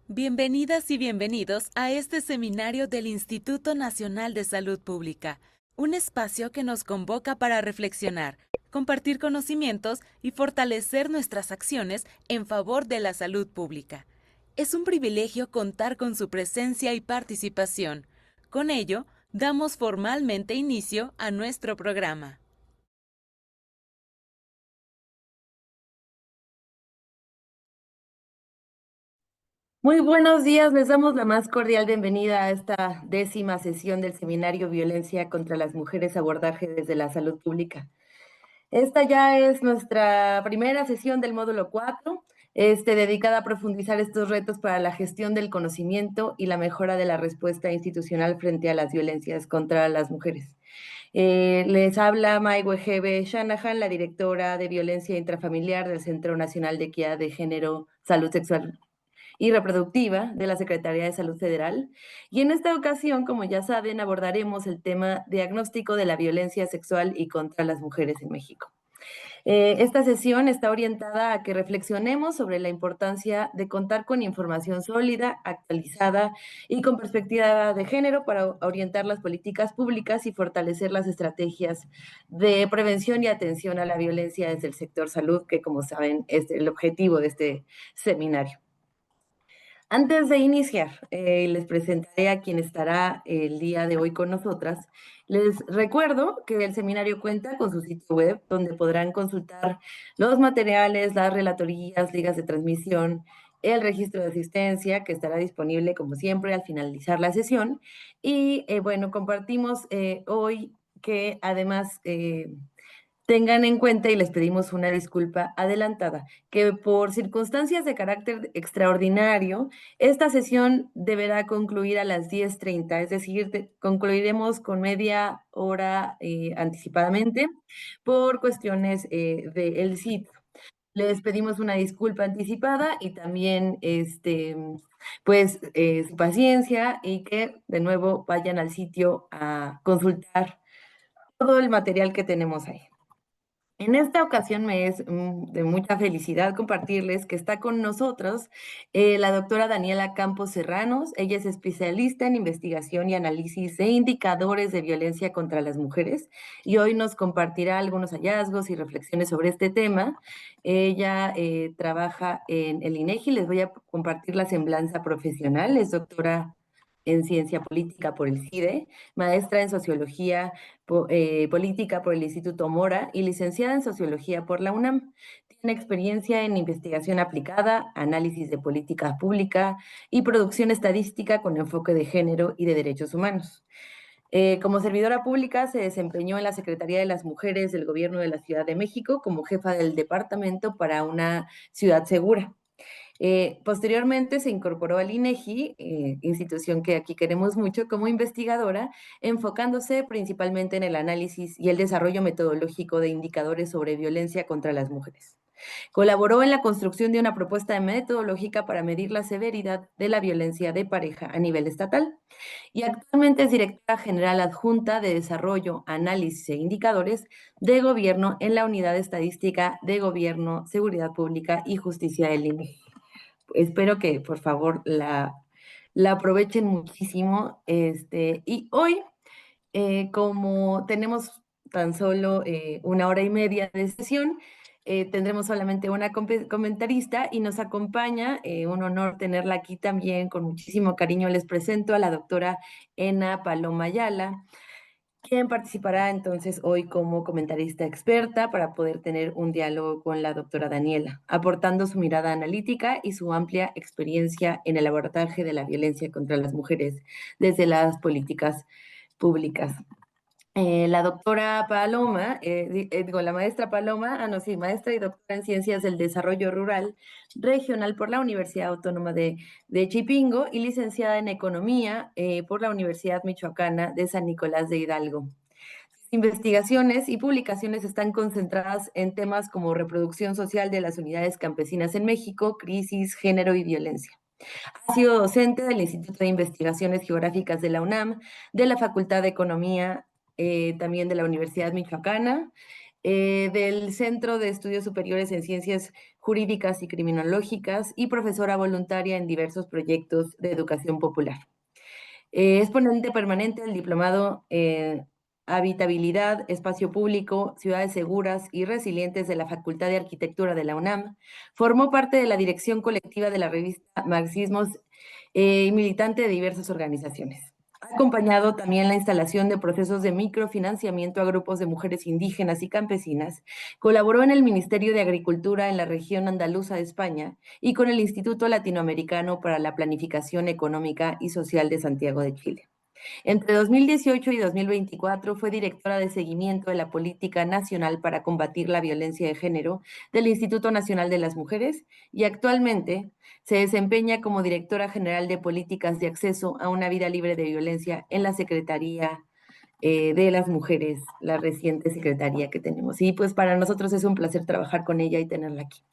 Bienvenidas y bienvenidos a este seminario del Instituto Nacional de Salud Pública, un espacio que nos convoca para reflexionar, compartir conocimientos y fortalecer nuestras acciones en favor de la salud pública. Es un privilegio contar con su presencia y participación. Con ello, damos formalmente inicio a nuestro programa. Muy buenos días, les damos la más cordial bienvenida a esta 10ª sesión del seminario Violencia contra las Mujeres, abordaje desde la salud pública. Esta ya es nuestra primera sesión del módulo 4, dedicada a profundizar estos retos para la gestión del conocimiento y la mejora de la respuesta institucional frente a las violencias contra las mujeres. Les habla Mai Wegebe Shanahan, la directora de Violencia Intrafamiliar del Centro Nacional de Equidad de Género, Salud Sexual y Reproductiva de la Secretaría de Salud Federal. Y en esta ocasión, como ya saben, abordaremos el tema diagnóstico de la violencia sexual y contra las mujeres en México. Esta sesión está orientada a que reflexionemos sobre la importancia de contar con información sólida, actualizada y con perspectiva de género para orientar las políticas públicas y fortalecer las estrategias de prevención y atención a la violencia desde el sector salud, que como saben es el objetivo de este seminario. Antes de iniciar, les presentaré a quien estará el día de hoy con nosotras. Les recuerdo que el seminario cuenta con su sitio web, donde podrán consultar los materiales, las relatorías, ligas de transmisión, el registro de asistencia, que estará disponible, como siempre, al finalizar la sesión. Y bueno, compartimos hoy que además tengan en cuenta y les pedimos una disculpa adelantada, que por circunstancias de carácter extraordinario, esta sesión deberá concluir a las 10:30, es decir, concluiremos con media hora anticipadamente por cuestiones del sitio. Les pedimos una disculpa anticipada y también pues su paciencia y que de nuevo vayan al sitio a consultar todo el material que tenemos ahí. En esta ocasión me es de mucha felicidad compartirles que está con nosotros la doctora Daniela Campos Serranos. Ella es especialista en investigación y análisis de indicadores de violencia contra las mujeres y hoy nos compartirá algunos hallazgos y reflexiones sobre este tema. Ella trabaja en el INEGI, les voy a compartir la semblanza profesional. Es doctora en ciencia política por el CIDE, maestra en sociología política por el Instituto Mora y licenciada en sociología por la UNAM. Tiene experiencia en investigación aplicada, análisis de política pública y producción estadística con enfoque de género y de derechos humanos. Como servidora pública se desempeñó en la Secretaría de las Mujeres del Gobierno de la Ciudad de México como jefa del departamento para una ciudad segura. Posteriormente se incorporó al INEGI, institución que aquí queremos mucho, como investigadora, enfocándose principalmente en el análisis y el desarrollo metodológico de indicadores sobre violencia contra las mujeres. Colaboró en la construcción de una propuesta metodológica para medir la severidad de la violencia de pareja a nivel estatal y actualmente es directora general adjunta de Desarrollo, Análisis e Indicadores de Gobierno en la Unidad Estadística de Gobierno, Seguridad Pública y Justicia del INEGI. Espero que por favor la aprovechen muchísimo. Y hoy, como tenemos tan solo una hora y media de sesión, tendremos solamente una comentarista y nos acompaña, un honor tenerla aquí también, con muchísimo cariño les presento a la doctora Ena Paloma Ayala, quien participará entonces hoy como comentarista experta para poder tener un diálogo con la doctora Daniela, aportando su mirada analítica y su amplia experiencia en el abordaje de la violencia contra las mujeres desde las políticas públicas. La doctora Paloma, la maestra Paloma, no, sí, maestra y doctora en Ciencias del Desarrollo Rural Regional por la Universidad Autónoma de Chipingo y licenciada en Economía por la Universidad Michoacana de San Nicolás de Hidalgo. Sus investigaciones y publicaciones están concentradas en temas como reproducción social de las unidades campesinas en México, crisis, género y violencia. Ha sido docente del Instituto de Investigaciones Geográficas de la UNAM, de la Facultad de Economía, también de la Universidad Michoacana, del Centro de Estudios Superiores en Ciencias Jurídicas y Criminológicas y profesora voluntaria en diversos proyectos de educación popular. Es ponente permanente del diplomado Habitabilidad, Espacio Público, Ciudades Seguras y Resilientes de la Facultad de Arquitectura de la UNAM. Formó parte de la dirección colectiva de la revista Marxismos y militante de diversas organizaciones. Ha acompañado también la instalación de procesos de microfinanciamiento a grupos de mujeres indígenas y campesinas. Colaboró en el Ministerio de Agricultura en la región andaluza de España y con el Instituto Latinoamericano para la Planificación Económica y Social de Santiago de Chile. Entre 2018 y 2024 fue directora de seguimiento de la Política Nacional para Combatir la Violencia de Género del Instituto Nacional de las Mujeres y actualmente se desempeña como directora general de Políticas de Acceso a una Vida Libre de Violencia en la Secretaría de las Mujeres, la reciente secretaría que tenemos. Y pues para nosotros es un placer trabajar con ella y tenerla aquí.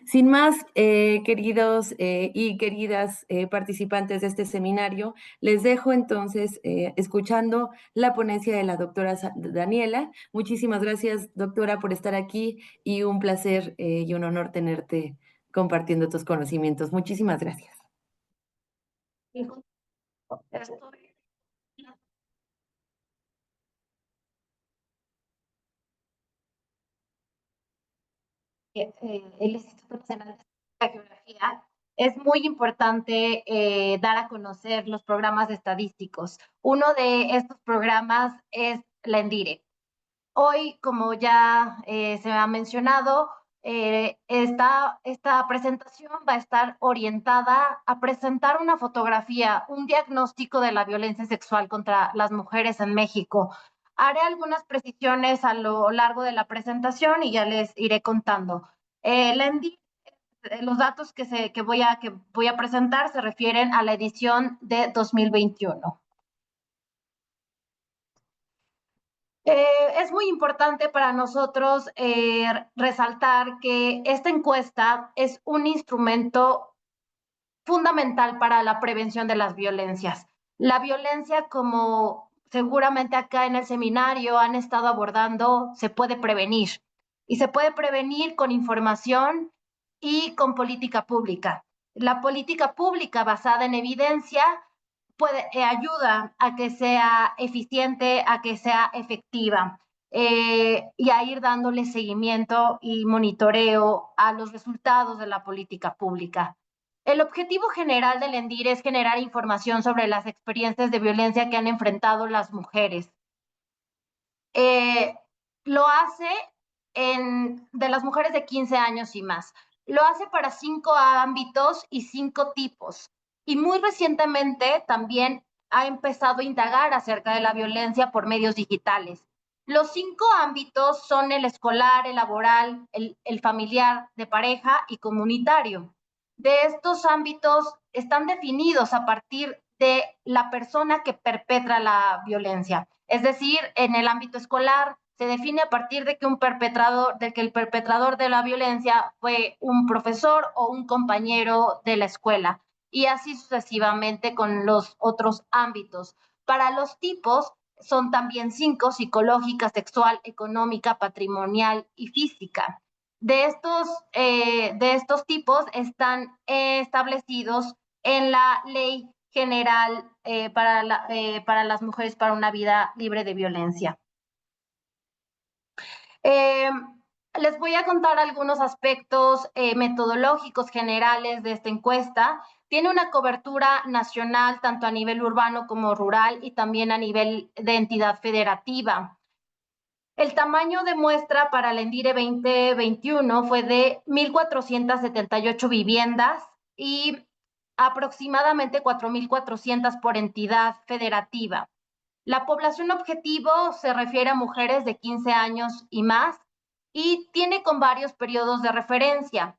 Sin más, queridos y queridas participantes de este seminario, les dejo entonces escuchando la ponencia de la doctora Daniela. Muchísimas gracias, doctora, por estar aquí y un placer y un honor tenerte compartiendo tus conocimientos. Muchísimas gracias. Estoy el Instituto Nacional de Geografía, es muy importante dar a conocer los programas estadísticos. Uno de estos programas es la ENDIRE. Hoy, como ya se ha mencionado, esta presentación va a estar orientada a presentar una fotografía, un diagnóstico de la violencia sexual contra las mujeres en México. Haré algunas precisiones a lo largo de la presentación y ya les iré contando. Los datos que voy a presentar se refieren a la edición de 2021. Es muy importante para nosotros resaltar que esta encuesta es un instrumento fundamental para la prevención de las violencias. La violencia, como seguramente acá en el seminario han estado abordando, se puede prevenir. Y se puede prevenir con información y con política pública. La política pública basada en evidencia ayuda a que sea eficiente, a que sea efectiva y a ir dándole seguimiento y monitoreo a los resultados de la política pública. El objetivo general del ENDIR es generar información sobre las experiencias de violencia que han enfrentado las mujeres. Lo hace de las mujeres de 15 años y más. Lo hace para 5 ámbitos y 5 tipos. Y muy recientemente también ha empezado a indagar acerca de la violencia por medios digitales. Los 5 ámbitos son el escolar, el laboral, el familiar, de pareja y comunitario. De estos ámbitos están definidos a partir de la persona que perpetra la violencia. Es decir, en el ámbito escolar se define a partir de que el perpetrador de la violencia fue un profesor o un compañero de la escuela, y así sucesivamente con los otros ámbitos. Para los tipos son también 5: psicológica, sexual, económica, patrimonial y física. De estos tipos están establecidos en la Ley General para las mujeres para una vida libre de violencia. Les voy a contar algunos aspectos metodológicos generales de esta encuesta. Tiene una cobertura nacional tanto a nivel urbano como rural y también a nivel de entidad federativa. El tamaño de muestra para el ENDIRE 2021 fue de 1,478 viviendas y aproximadamente 4,400 por entidad federativa. La población objetivo se refiere a mujeres de 15 años y más y tiene con varios periodos de referencia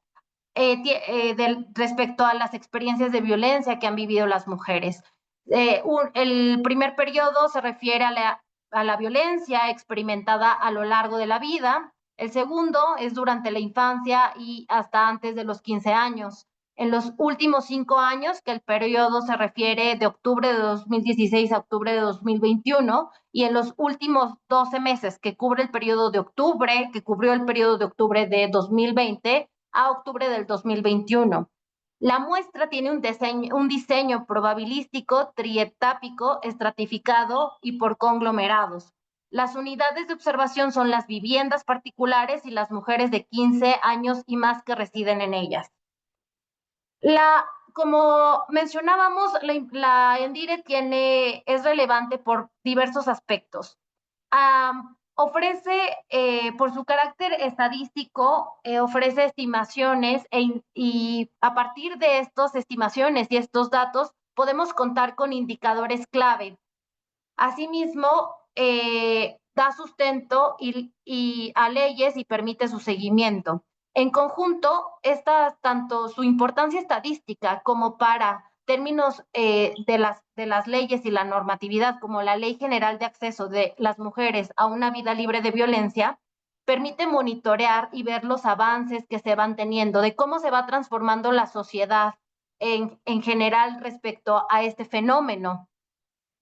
respecto a las experiencias de violencia que han vivido las mujeres. El primer periodo se refiere a la violencia experimentada a lo largo de la vida. El segundo es durante la infancia y hasta antes de los 15 años. en los últimos 5 años, que el periodo se refiere de octubre de 2016 a octubre de 2021, y en los últimos 12 meses, que cubre el periodo de octubre, que cubrió el periodo de octubre de 2020 a octubre del 2021. La muestra tiene un diseño probabilístico, trietápico, estratificado y por conglomerados. Las unidades de observación son las viviendas particulares y las mujeres de 15 años y más que residen en ellas. Como mencionábamos, la ENDIRE es relevante por diversos aspectos. Ofrece, por su carácter estadístico, ofrece estimaciones y a partir de estas estimaciones y estos datos podemos contar con indicadores clave. Asimismo, da sustento a leyes y permite su seguimiento. En conjunto, tanto su importancia estadística como para términos de las leyes y la normatividad, como la Ley General de Acceso de las Mujeres a una Vida Libre de Violencia, permite monitorear y ver los avances que se van teniendo, de cómo se va transformando la sociedad en general respecto a este fenómeno.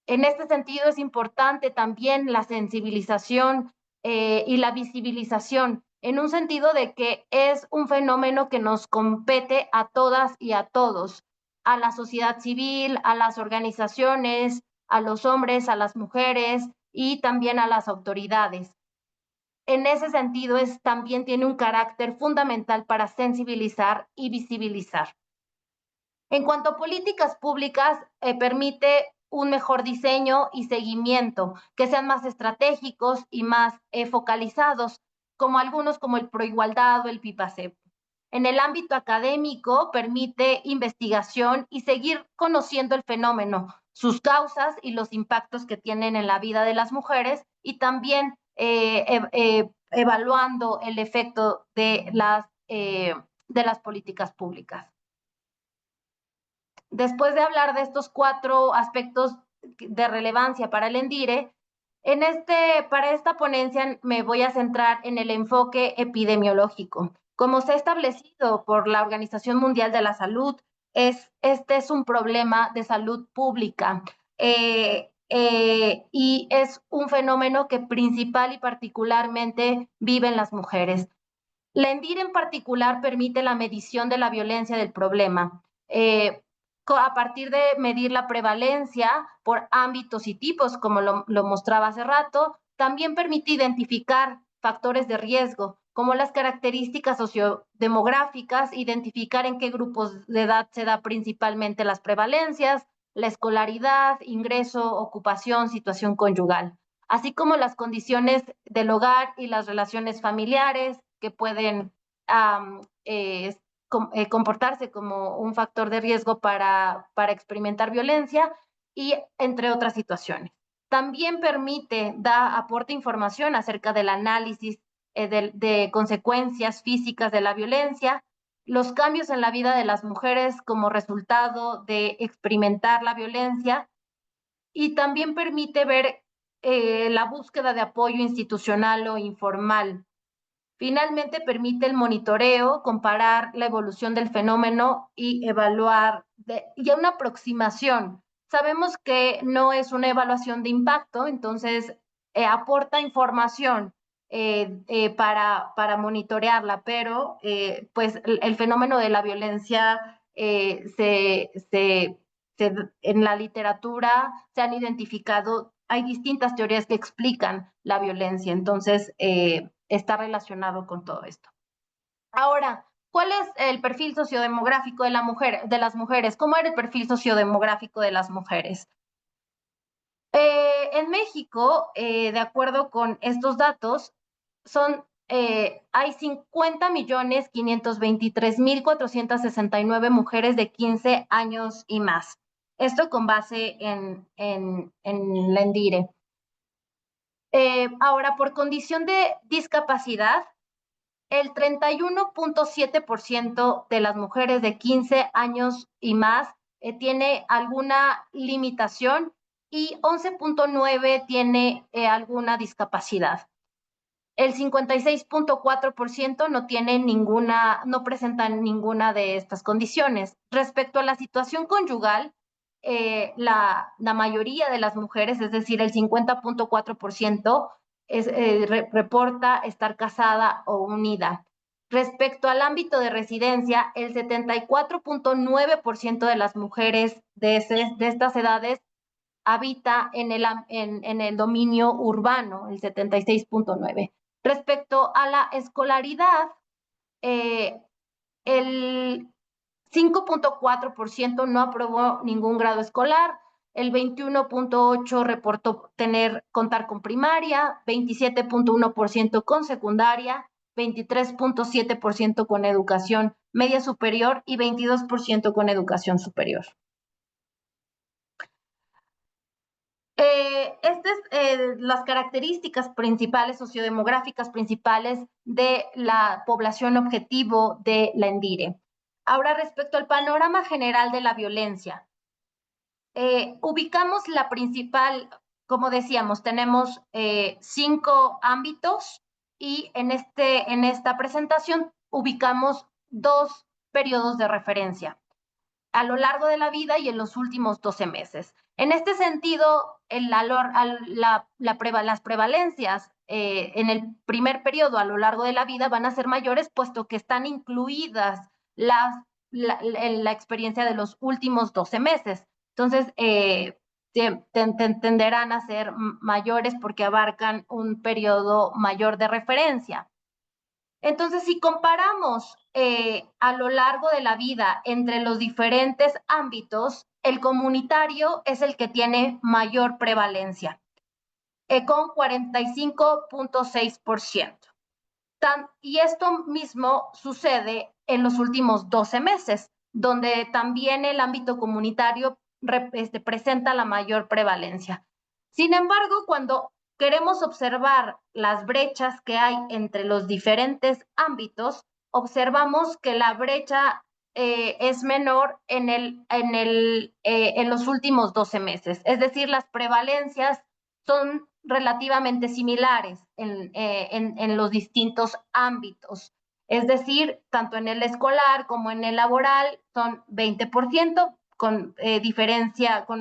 En este sentido, es importante también la sensibilización y la visibilización, en un sentido de que es un fenómeno que nos compete a todas y a todos, a la sociedad civil, a las organizaciones, a los hombres, a las mujeres y también a las autoridades. En ese sentido, también tiene un carácter fundamental para sensibilizar y visibilizar. En cuanto a políticas públicas, permite un mejor diseño y seguimiento, que sean más estratégicos y más focalizados, como algunos como el Proigualdad o el PIPACEP. En el ámbito académico, permite investigación y seguir conociendo el fenómeno, sus causas y los impactos que tienen en la vida de las mujeres, y también evaluando el efecto de las políticas públicas. Después de hablar de estos 4 aspectos de relevancia para el ENDIRE, para esta ponencia me voy a centrar en el enfoque epidemiológico. Como se ha establecido por la Organización Mundial de la Salud, este es un problema de salud pública y es un fenómeno que principal y particularmente viven las mujeres. La ENDIRE en particular permite la medición de la violencia del problema. A partir de medir la prevalencia por ámbitos y tipos, como lo mostraba hace rato, también permite identificar factores de riesgo, como las características sociodemográficas, identificar en qué grupos de edad se da principalmente las prevalencias, la escolaridad, ingreso, ocupación, situación conyugal, así como las condiciones del hogar y las relaciones familiares que pueden comportarse como un factor de riesgo para experimentar violencia y entre otras situaciones. También aporta información acerca del análisis de consecuencias físicas de la violencia, los cambios en la vida de las mujeres como resultado de experimentar la violencia, y también permite ver la búsqueda de apoyo institucional o informal. Finalmente, permite el monitoreo, comparar la evolución del fenómeno y evaluar y una aproximación. Sabemos que no es una evaluación de impacto, entonces aporta información para monitorearla, pero pues el fenómeno de la violencia en la literatura se han identificado, hay distintas teorías que explican la violencia, entonces está relacionado con todo esto. Ahora, ¿cuál es el perfil sociodemográfico de las mujeres? ¿Cómo era el perfil sociodemográfico de las mujeres? En México, de acuerdo con estos datos, hay 50.523.469 mujeres de 15 años y más. Esto con base en la ENDIRE. Ahora, por condición de discapacidad, el 31.7% de las mujeres de 15 años y más tiene alguna limitación y 11.9% tiene alguna discapacidad. El 56.4% no presentan ninguna de estas condiciones. Respecto a la situación conyugal, la mayoría de las mujeres, es decir, el 50.4%, reporta estar casada o unida. Respecto al ámbito de residencia, el 74.9% de las mujeres de estas edades habita en el dominio urbano, el 76.9%. Respecto a la escolaridad, el 5.4% no aprobó ningún grado escolar, el 21.8% reportó contar con primaria, 27.1% con secundaria, 23.7% con educación media superior y 22% con educación superior. Estas las características principales, sociodemográficas principales de la población objetivo de la ENDIRE. Ahora, respecto al panorama general de la violencia, ubicamos la principal, como decíamos, tenemos 5 ámbitos y en esta presentación ubicamos 2 periodos de referencia: a lo largo de la vida y en los últimos 12 meses. En este sentido, las prevalencias en el primer periodo a lo largo de la vida van a ser mayores, puesto que están incluidas la experiencia de los últimos 12 meses. Entonces, tenderán a ser mayores porque abarcan un periodo mayor de referencia. Entonces, si comparamos a lo largo de la vida entre los diferentes ámbitos, el comunitario es el que tiene mayor prevalencia, con 45.6%. Y esto mismo sucede en los últimos 12 meses, donde también el ámbito comunitario presenta la mayor prevalencia. Sin embargo, cuando queremos observar las brechas que hay entre los diferentes ámbitos, observamos que la brecha es menor en los últimos 12 meses. Es decir, las prevalencias son relativamente similares en los distintos ámbitos. Es decir, tanto en el escolar como en el laboral son 20%, con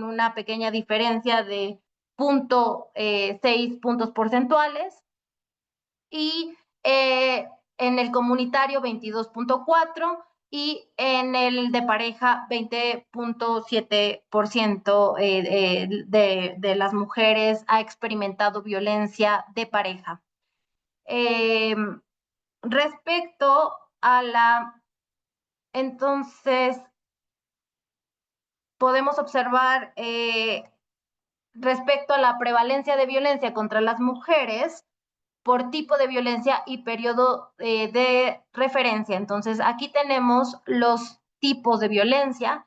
una pequeña diferencia de 0.6 puntos porcentuales, y en el comunitario 22.4 y en el de pareja 20.7% de las mujeres ha experimentado violencia de pareja. Respecto a entonces, podemos observar respecto a la prevalencia de violencia contra las mujeres por tipo de violencia y periodo de referencia. Entonces, aquí tenemos los tipos de violencia.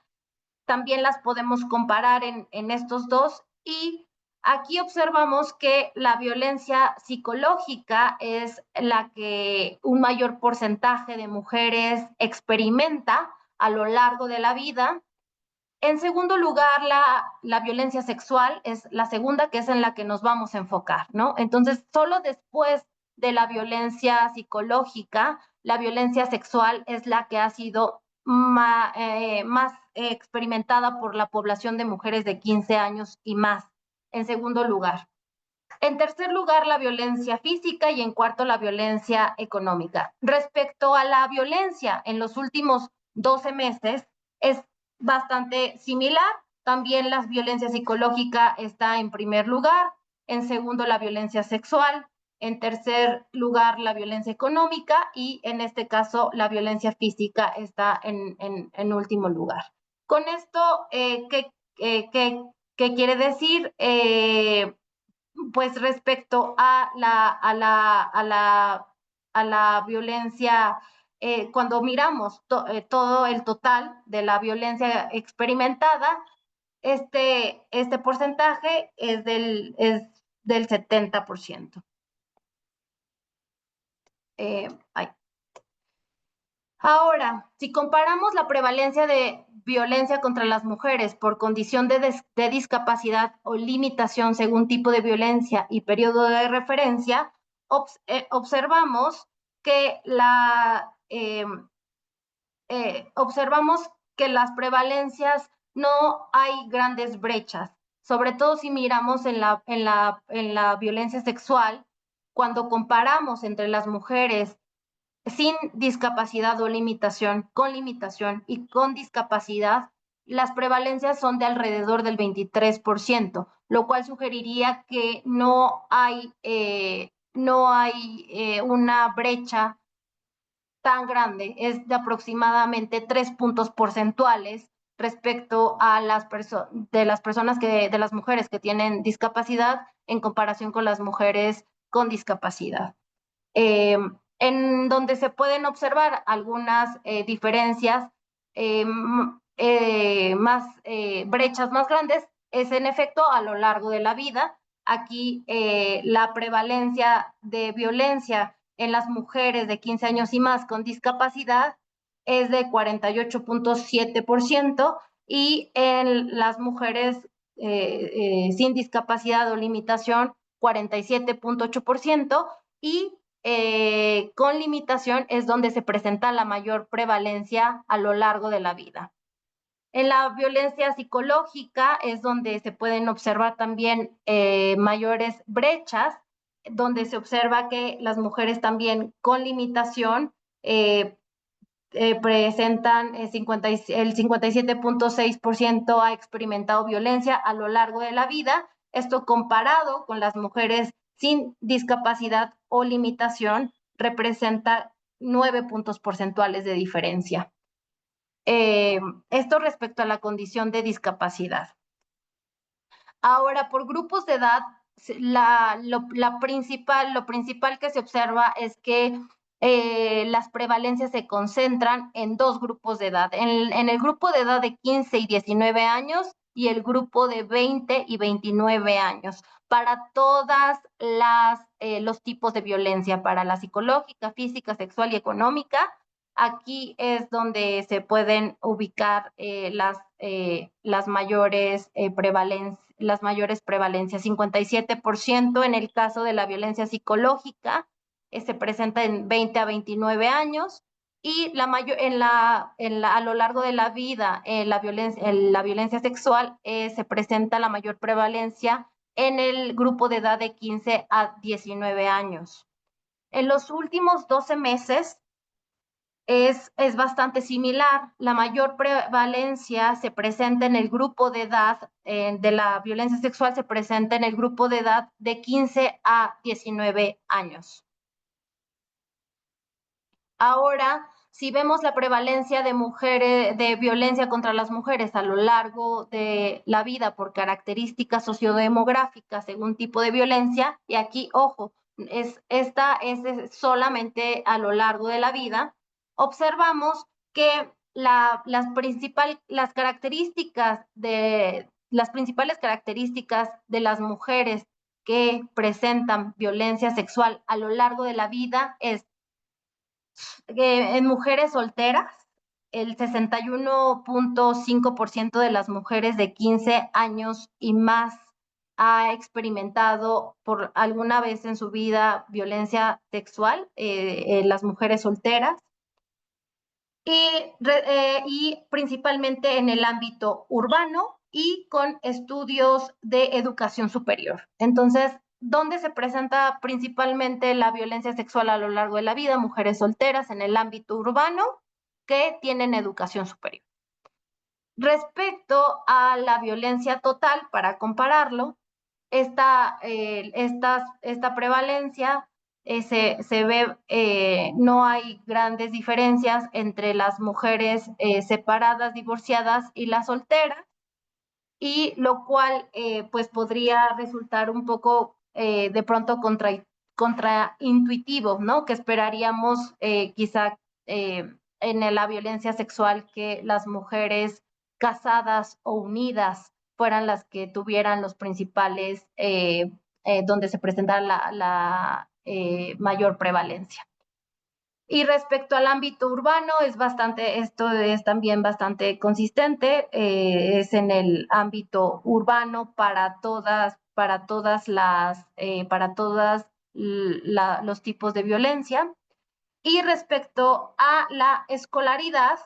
También las podemos comparar en estos dos, y aquí observamos que la violencia psicológica es la que un mayor porcentaje de mujeres experimenta a lo largo de la vida. En segundo lugar, la violencia sexual es la segunda, que es en la que nos vamos a enfocar, ¿no? Entonces, solo después de la violencia psicológica, la violencia sexual es la que ha sido más experimentada por la población de mujeres de 15 años y más, en segundo lugar. En tercer lugar, la violencia física, y en cuarto, la violencia económica. Respecto a la violencia en los últimos 12 meses, es bastante similar. También la violencia psicológica está en primer lugar, en segundo la violencia sexual, en tercer lugar la violencia económica, y en este caso la violencia física está en último lugar. Con esto, ¿qué quiere decir? Pues respecto a la violencia, cuando miramos todo el total de la violencia experimentada, este porcentaje es del 70%. Ahora, si comparamos la prevalencia de violencia contra las mujeres por condición de discapacidad o limitación según tipo de violencia y periodo de referencia, observamos que las prevalencias no hay grandes brechas, sobre todo si miramos en la violencia sexual, cuando comparamos entre las mujeres sin discapacidad o limitación, con limitación y con discapacidad, las prevalencias son de alrededor del 23%, lo cual sugeriría que no hay una brecha tan grande, es de aproximadamente 3 puntos porcentuales respecto a de las mujeres que tienen discapacidad en comparación con las mujeres con discapacidad. En donde se pueden observar algunas diferencias, brechas más grandes, es en efecto a lo largo de la vida. Aquí la prevalencia de violencia en las mujeres de 15 años y más con discapacidad es de 48.7% y en las mujeres sin discapacidad o limitación 47.8% y con limitación es donde se presenta la mayor prevalencia a lo largo de la vida. En la violencia psicológica es donde se pueden observar también mayores brechas, donde se observa que las mujeres también con limitación presentan el 57.6% ha experimentado violencia a lo largo de la vida. Esto comparado con las mujeres sin discapacidad o limitación representa 9 puntos porcentuales de diferencia. Esto respecto a la condición de discapacidad. Ahora, por grupos de edad, lo principal que se observa es que las prevalencias se concentran en dos grupos de edad, en el grupo de edad de 15 y 19 años y el grupo de 20 y 29 años, para todas los tipos de violencia, para la psicológica, física, sexual y económica. Aquí es donde se pueden ubicar las mayores prevalencias. 57% en el caso de la violencia psicológica, se presenta en 20 a 29 años y a lo largo de la vida la violencia sexual se presenta la mayor prevalencia en el grupo de edad de 15 a 19 años. En los últimos 12 meses es bastante similar. La mayor prevalencia se presenta en el grupo de edad de la violencia sexual, se presenta en el grupo de edad de 15 a 19 años. Ahora, si vemos la prevalencia de violencia contra las mujeres a lo largo de la vida por características sociodemográficas según tipo de violencia, y aquí, ojo, esta es solamente a lo largo de la vida, observamos que las principales características de las mujeres que presentan violencia sexual a lo largo de la vida es en mujeres solteras, el 61.5% de las mujeres de 15 años y más ha experimentado por alguna vez en su vida violencia sexual, las mujeres solteras, y principalmente en el ámbito urbano y con estudios de educación superior. Entonces, ¿dónde se presenta principalmente la violencia sexual a lo largo de la vida? Mujeres solteras en el ámbito urbano que tienen educación superior. Respecto a la violencia total, para compararlo, esta prevalencia se ve, no hay grandes diferencias entre las mujeres separadas, divorciadas y las solteras, y lo cual pues podría resultar un poco de pronto contraintuitivo, ¿no? Que esperaríamos quizá en la violencia sexual que las mujeres casadas o unidas fueran las que tuvieran los principales, donde se presentara la mayor prevalencia. Y respecto al ámbito urbano, esto es también bastante consistente, es en el ámbito urbano para todas los tipos de violencia. Y respecto a la escolaridad,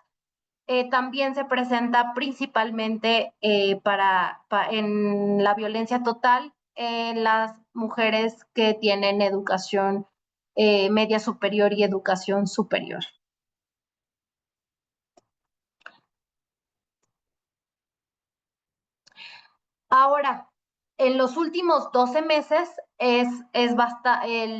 también se presenta principalmente en la violencia total en las mujeres que tienen educación media superior y educación superior. Ahora, en los últimos 12 meses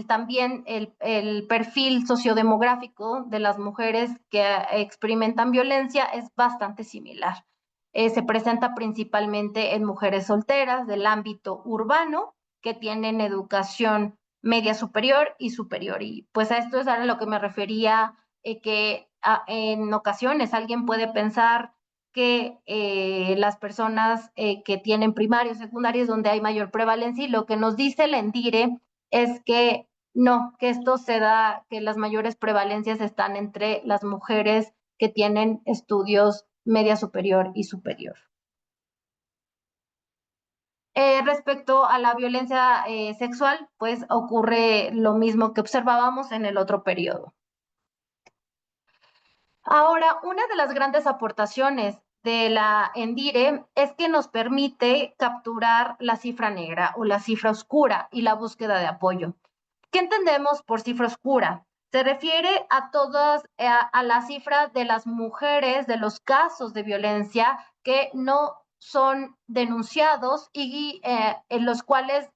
también el perfil sociodemográfico de las mujeres que experimentan violencia es bastante similar. Se presenta principalmente en mujeres solteras del ámbito urbano que tienen educación media superior y superior. Y pues a esto es a lo que me refería, que en ocasiones alguien puede pensar que las personas que tienen primarios, secundarios, donde hay mayor prevalencia, y lo que nos dice el ENDIRE es que no, que esto se da, que las mayores prevalencias están entre las mujeres que tienen estudios media superior y superior. Respecto a la violencia sexual, pues ocurre lo mismo que observábamos en el otro periodo. Ahora, una de las grandes aportaciones de la ENDIRE es que nos permite capturar la cifra negra o la cifra oscura y la búsqueda de apoyo. ¿Qué entendemos por cifra oscura? Se refiere a todas, a la cifra de las mujeres, de los casos de violencia que no son denunciados y en los cuales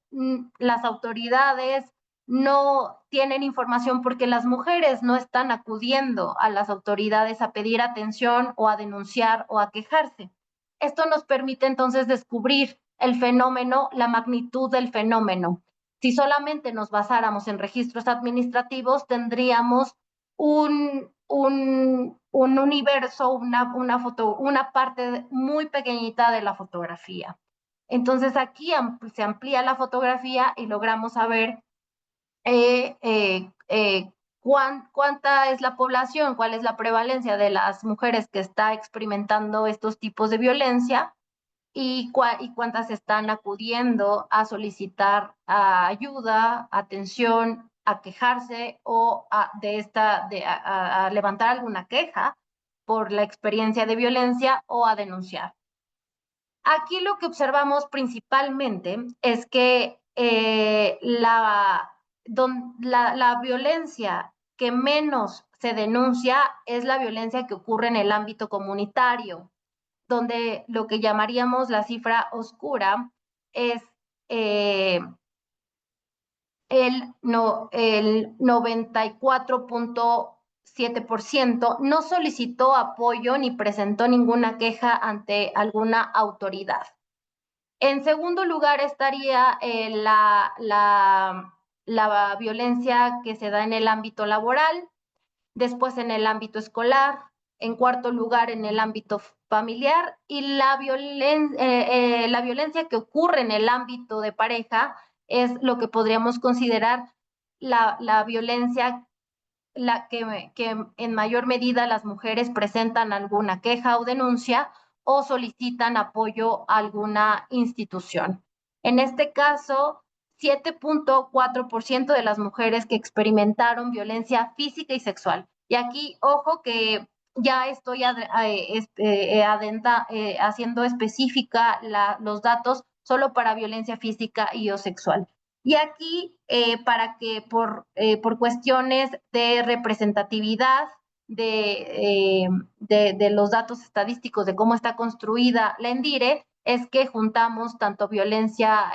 las autoridades no tienen información porque las mujeres no están acudiendo a las autoridades a pedir atención o a denunciar o a quejarse. Esto nos permite entonces descubrir el fenómeno, la magnitud del fenómeno. Si solamente nos basáramos en registros administrativos, tendríamos un universo, una parte muy pequeñita de la fotografía. Entonces aquí se amplía la fotografía y logramos saber cuánta es la población, cuál es la prevalencia de las mujeres que está experimentando estos tipos de violencia y cuántas están acudiendo a solicitar ayuda, atención, a quejarse o a levantar alguna queja por la experiencia de violencia o a denunciar. Aquí lo que observamos principalmente es que la violencia que menos se denuncia es la violencia que ocurre en el ámbito comunitario, donde lo que llamaríamos la cifra oscura es el 94.7% no solicitó apoyo ni presentó ninguna queja ante alguna autoridad. En segundo lugar estaría la violencia que se da en el ámbito laboral, después en el ámbito escolar, en cuarto lugar en el ámbito familiar, y la violencia que ocurre en el ámbito de pareja es lo que podríamos considerar la violencia que en mayor medida las mujeres presentan alguna queja o denuncia o solicitan apoyo a alguna institución. En este caso, 7.4% de las mujeres que experimentaron violencia física y sexual. Y aquí, ojo que ya estoy haciendo específica los datos solo para violencia física y o sexual. Y aquí, para que por cuestiones de representatividad de los datos estadísticos de cómo está construida la ENDIRE, es que juntamos tanto violencia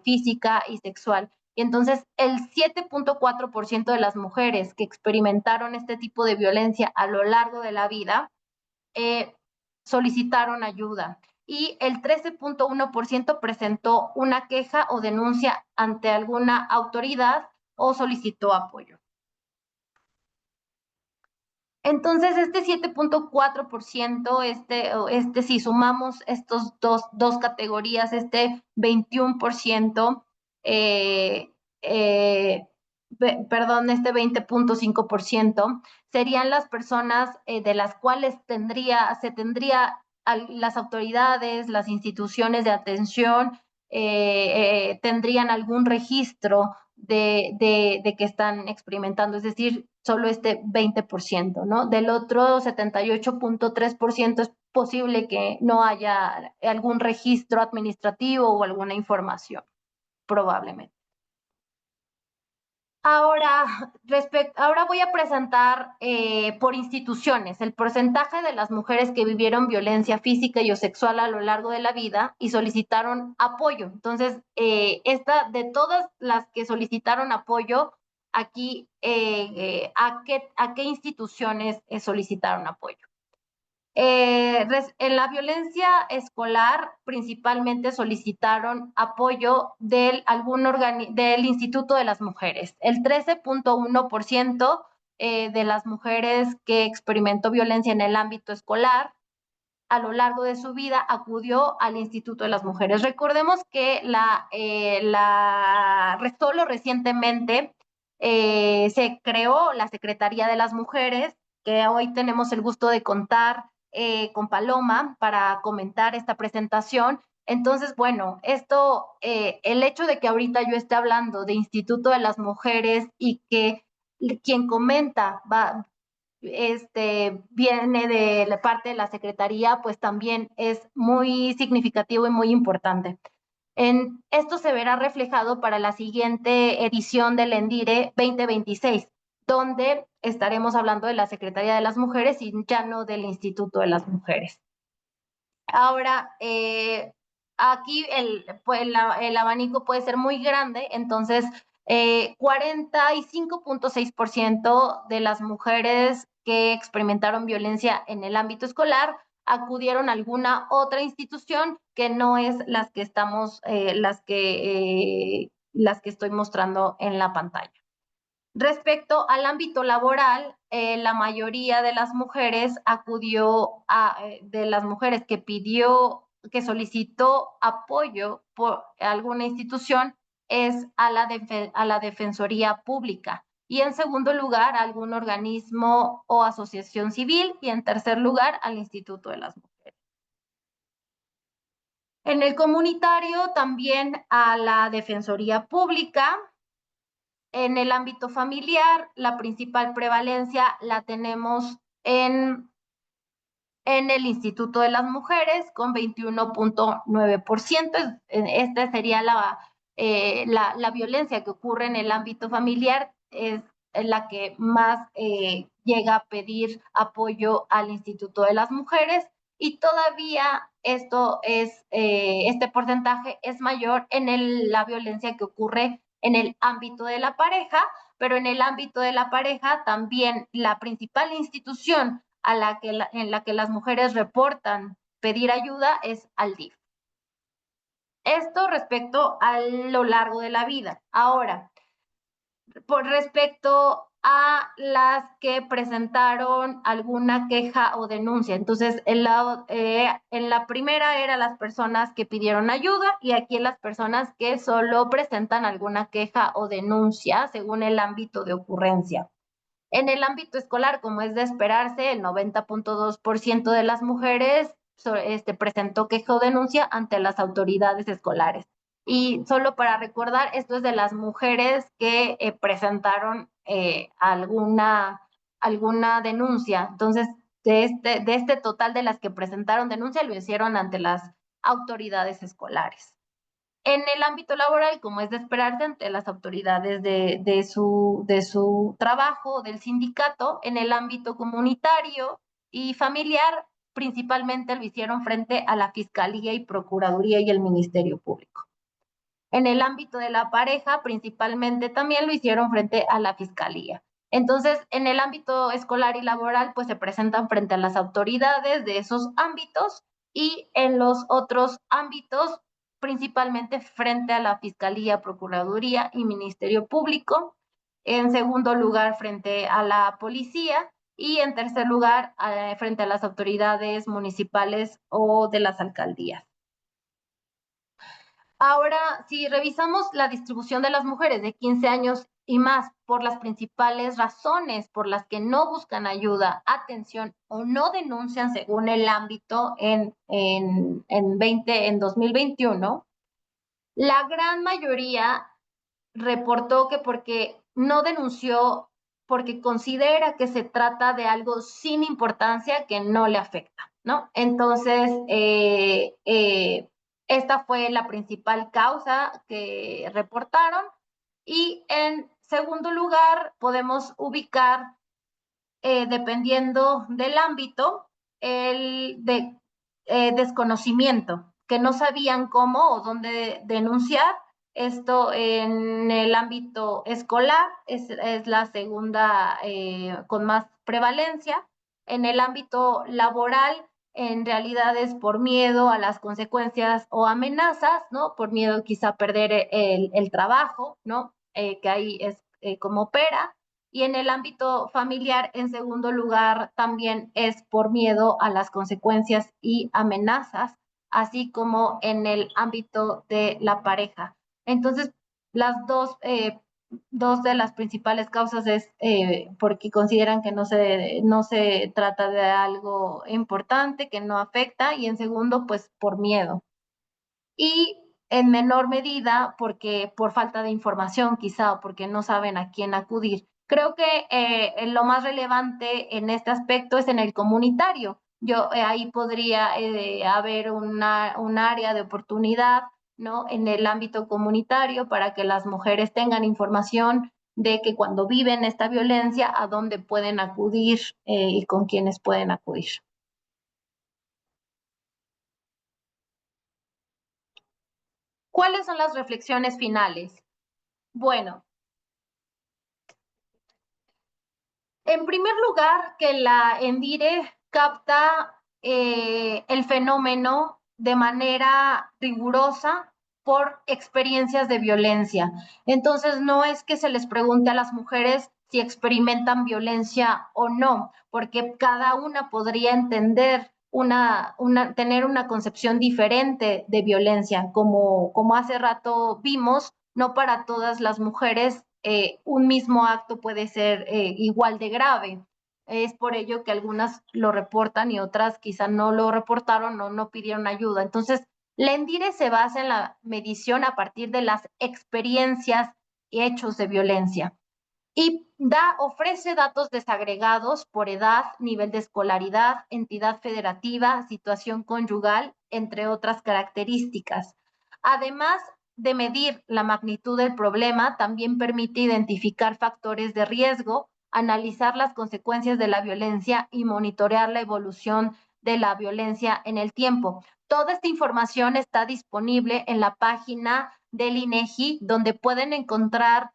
física y sexual. Y entonces el 7.4% de las mujeres que experimentaron este tipo de violencia a lo largo de la vida solicitaron ayuda y el 13.1% presentó una queja o denuncia ante alguna autoridad o solicitó apoyo. Entonces, este 7.4%, si sumamos estos dos categorías, este 21%, este 20.5%, serían las personas de las cuales las autoridades, las instituciones de atención, tendrían algún registro de que están experimentando, es decir, solo este 20%, ¿no? Del otro 78.3% es posible que no haya algún registro administrativo o alguna información, probablemente. Ahora voy a presentar por instituciones el porcentaje de las mujeres que vivieron violencia física y o sexual a lo largo de la vida y solicitaron apoyo. Entonces, de todas las que solicitaron apoyo, aquí, ¿a qué instituciones solicitaron apoyo? En la violencia escolar principalmente solicitaron apoyo del Instituto de las Mujeres. El 13.1% de las mujeres que experimentó violencia en el ámbito escolar a lo largo de su vida acudió al Instituto de las Mujeres. Recordemos que solo recientemente se creó la Secretaría de las Mujeres, que hoy tenemos el gusto de contar con Paloma para comentar esta presentación. Entonces, bueno, el hecho de que ahorita yo esté hablando de Instituto de las Mujeres y que quien comenta viene de la parte de la Secretaría, pues también es muy significativo y muy importante. Esto se verá reflejado para la siguiente edición del ENDIRE 2026, donde estaremos hablando de la Secretaría de las Mujeres y ya no del Instituto de las Mujeres. Ahora, aquí el abanico puede ser muy grande, entonces 45.6% de las mujeres que experimentaron violencia en el ámbito escolar acudieron a alguna otra institución que no es las que estoy mostrando en la pantalla. Respecto al ámbito laboral, la mayoría de las mujeres de las mujeres que solicitó apoyo por alguna institución es a la Defensoría Pública. Y en segundo lugar, a algún organismo o asociación civil. Y en tercer lugar, al Instituto de las Mujeres. En el comunitario, también a la Defensoría Pública. En el ámbito familiar, la principal prevalencia la tenemos en el Instituto de las Mujeres con 21.9%. Esta sería la violencia que ocurre en el ámbito familiar, es la que más llega a pedir apoyo al Instituto de las Mujeres, y todavía este porcentaje es mayor en la violencia que ocurre en el ámbito de la pareja, pero en el ámbito de la pareja también la principal institución en la que las mujeres reportan pedir ayuda es al DIF. Esto respecto a lo largo de la vida. Ahora, por respecto a las que presentaron alguna queja o denuncia. Entonces, en la primera eran las personas que pidieron ayuda, y aquí en las personas que solo presentan alguna queja o denuncia según el ámbito de ocurrencia. En el ámbito escolar, como es de esperarse, el 90.2% de las mujeres presentó queja o denuncia ante las autoridades escolares. Y solo para recordar, esto es de las mujeres que presentaron alguna denuncia. Entonces, de este total de las que presentaron denuncia, lo hicieron ante las autoridades escolares. En el ámbito laboral, como es de esperarse, ante las autoridades de su trabajo, del sindicato. En el ámbito comunitario y familiar, principalmente lo hicieron frente a la Fiscalía y Procuraduría y el Ministerio Público. En el ámbito de la pareja, principalmente también lo hicieron frente a la Fiscalía. Entonces, en el ámbito escolar y laboral, pues se presentan frente a las autoridades de esos ámbitos, y en los otros ámbitos, principalmente frente a la Fiscalía, Procuraduría y Ministerio Público. En segundo lugar, frente a la policía, y en tercer lugar, frente a las autoridades municipales o de las alcaldías. Ahora, si revisamos la distribución de las mujeres de 15 años y más por las principales razones por las que no buscan ayuda, atención o no denuncian según el ámbito en 2021, la gran mayoría reportó que porque no denunció, porque considera que se trata de algo sin importancia que no le afecta, ¿no? Entonces, esta fue la principal causa que reportaron. Y en segundo lugar, podemos ubicar, dependiendo del ámbito, el de desconocimiento, que no sabían cómo o dónde denunciar. Esto en el ámbito escolar es la segunda con más prevalencia. En el ámbito laboral, en realidad es por miedo a las consecuencias o amenazas, ¿no? Por miedo quizá a perder el trabajo, ¿no? Que ahí es como opera. Y en el ámbito familiar, en segundo lugar, también es por miedo a las consecuencias y amenazas, así como en el ámbito de la pareja. Entonces, las dos de las principales causas es porque consideran que no se trata de algo importante, que no afecta, y en segundo, pues por miedo. Y en menor medida porque por falta de información quizá o porque no saben a quién acudir. Creo que lo más relevante en este aspecto es en el comunitario. Yo ahí podría haber un área de oportunidad, ¿no? En el ámbito comunitario para que las mujeres tengan información de que cuando viven esta violencia, a dónde pueden acudir y con quiénes pueden acudir. ¿Cuáles son las reflexiones finales? Bueno, en primer lugar, que la ENDIRE capta el fenómeno de manera rigurosa por experiencias de violencia. Entonces, no es que se les pregunte a las mujeres si experimentan violencia o no, porque cada una podría entender tener una concepción diferente de violencia. Como hace rato vimos, no para todas las mujeres un mismo acto puede ser igual de grave. Es por ello que algunas lo reportan y otras quizá no lo reportaron o no pidieron ayuda. Entonces, la ENDIRE se basa en la medición a partir de las experiencias y hechos de violencia y ofrece datos desagregados por edad, nivel de escolaridad, entidad federativa, situación conyugal, entre otras características. Además de medir la magnitud del problema, también permite identificar factores de riesgo, analizar las consecuencias de la violencia y monitorear la evolución de la violencia en el tiempo. Toda esta información está disponible en la página del INEGI, donde pueden encontrar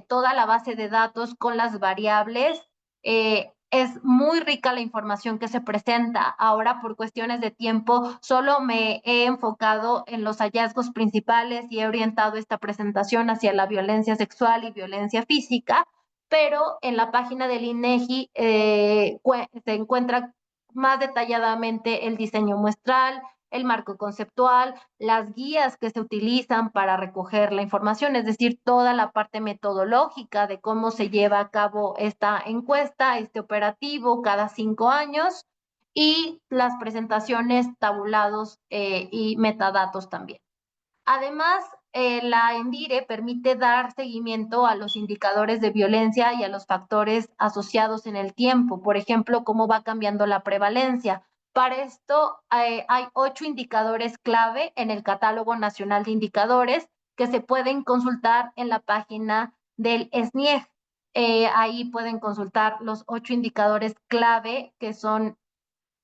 toda la base de datos con las variables. Es muy rica la información que se presenta. Ahora, por cuestiones de tiempo, solo me he enfocado en los hallazgos principales y he orientado esta presentación hacia la violencia sexual y violencia física, pero en la página del INEGI se encuentra más detalladamente el diseño muestral, el marco conceptual, las guías que se utilizan para recoger la información, es decir, toda la parte metodológica de cómo se lleva a cabo esta encuesta, este operativo cada 5 años y las presentaciones, tabulados y metadatos también. Además, la ENDIRE permite dar seguimiento a los indicadores de violencia y a los factores asociados en el tiempo, por ejemplo, cómo va cambiando la prevalencia. Para esto hay 8 indicadores clave en el Catálogo Nacional de Indicadores que se pueden consultar en la página del SNIEG. Ahí pueden consultar los 8 indicadores clave que son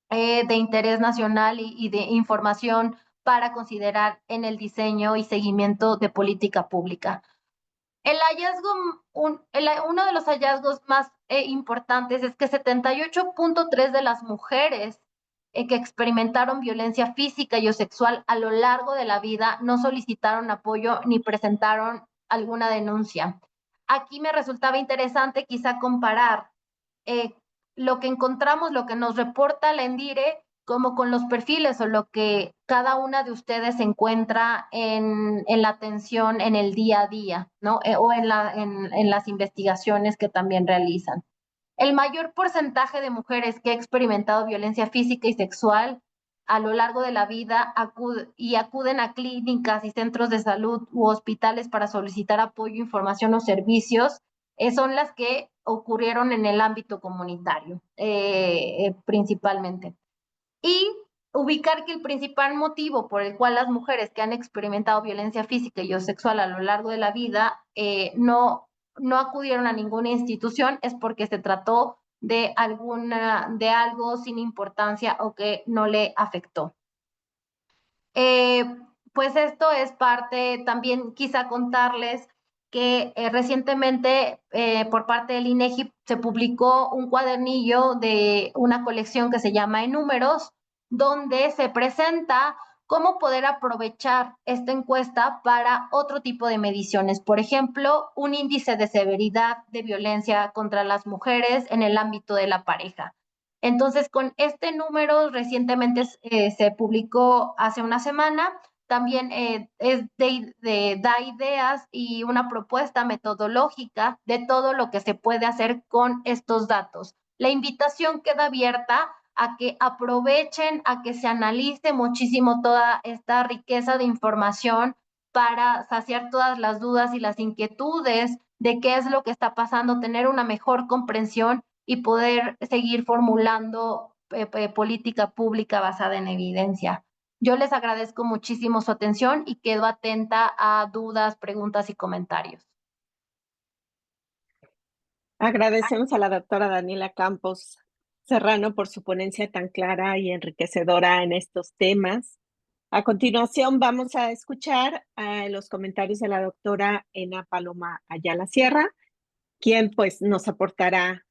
de interés nacional y de información para considerar en el diseño y seguimiento de política pública. El hallazgo, uno de los hallazgos más importantes es que 78.3% de las mujeres que experimentaron violencia física y o sexual a lo largo de la vida no solicitaron apoyo ni presentaron alguna denuncia. Aquí me resultaba interesante quizá comparar eh, lo que encontramos, lo que nos reporta la ENDIRE, como con los perfiles o lo que cada una de ustedes encuentra en la atención en el día a día, ¿no? O en las investigaciones que también realizan. El mayor porcentaje de mujeres que ha experimentado violencia física y sexual a lo largo de la vida acuden a clínicas y centros de salud u hospitales para solicitar apoyo, información o servicios, son las que ocurrieron en el ámbito comunitario, principalmente. Y ubicar que el principal motivo por el cual las mujeres que han experimentado violencia física y o sexual a lo largo de la vida no acudieron a ninguna institución es porque se trató de algo sin importancia o que no le afectó. Pues esto es parte, también quizá contarles que recientemente por parte del INEGI se publicó un cuadernillo de una colección que se llama En Números, donde se presenta cómo poder aprovechar esta encuesta para otro tipo de mediciones. Por ejemplo, un índice de severidad de violencia contra las mujeres en el ámbito de la pareja. Entonces, con este número recientemente se publicó hace una semana, también da ideas y una propuesta metodológica de todo lo que se puede hacer con estos datos. La invitación queda abierta a que aprovechen, a que se analice muchísimo toda esta riqueza de información para saciar todas las dudas y las inquietudes de qué es lo que está pasando, tener una mejor comprensión y poder seguir formulando política pública basada en evidencia. Yo les agradezco muchísimo su atención y quedo atenta a dudas, preguntas y comentarios. Agradecemos a la doctora Daniela Campos Serrano por su ponencia tan clara y enriquecedora en estos temas. A continuación vamos a escuchar los comentarios de la doctora Ena Paloma Ayala Sierra, quien pues nos aportará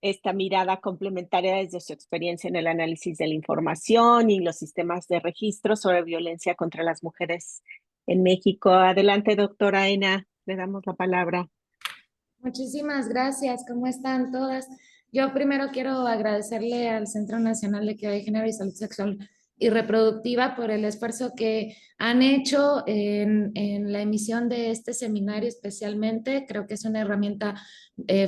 esta mirada complementaria desde su experiencia en el análisis de la información y los sistemas de registro sobre violencia contra las mujeres en México. Adelante, doctora Ena, le damos la palabra. Muchísimas gracias. ¿Cómo están todas? Yo primero quiero agradecerle al Centro Nacional de Equidad de Género y Salud Sexual y Reproductiva por el esfuerzo que han hecho en la emisión de este seminario especialmente. Creo que es una herramienta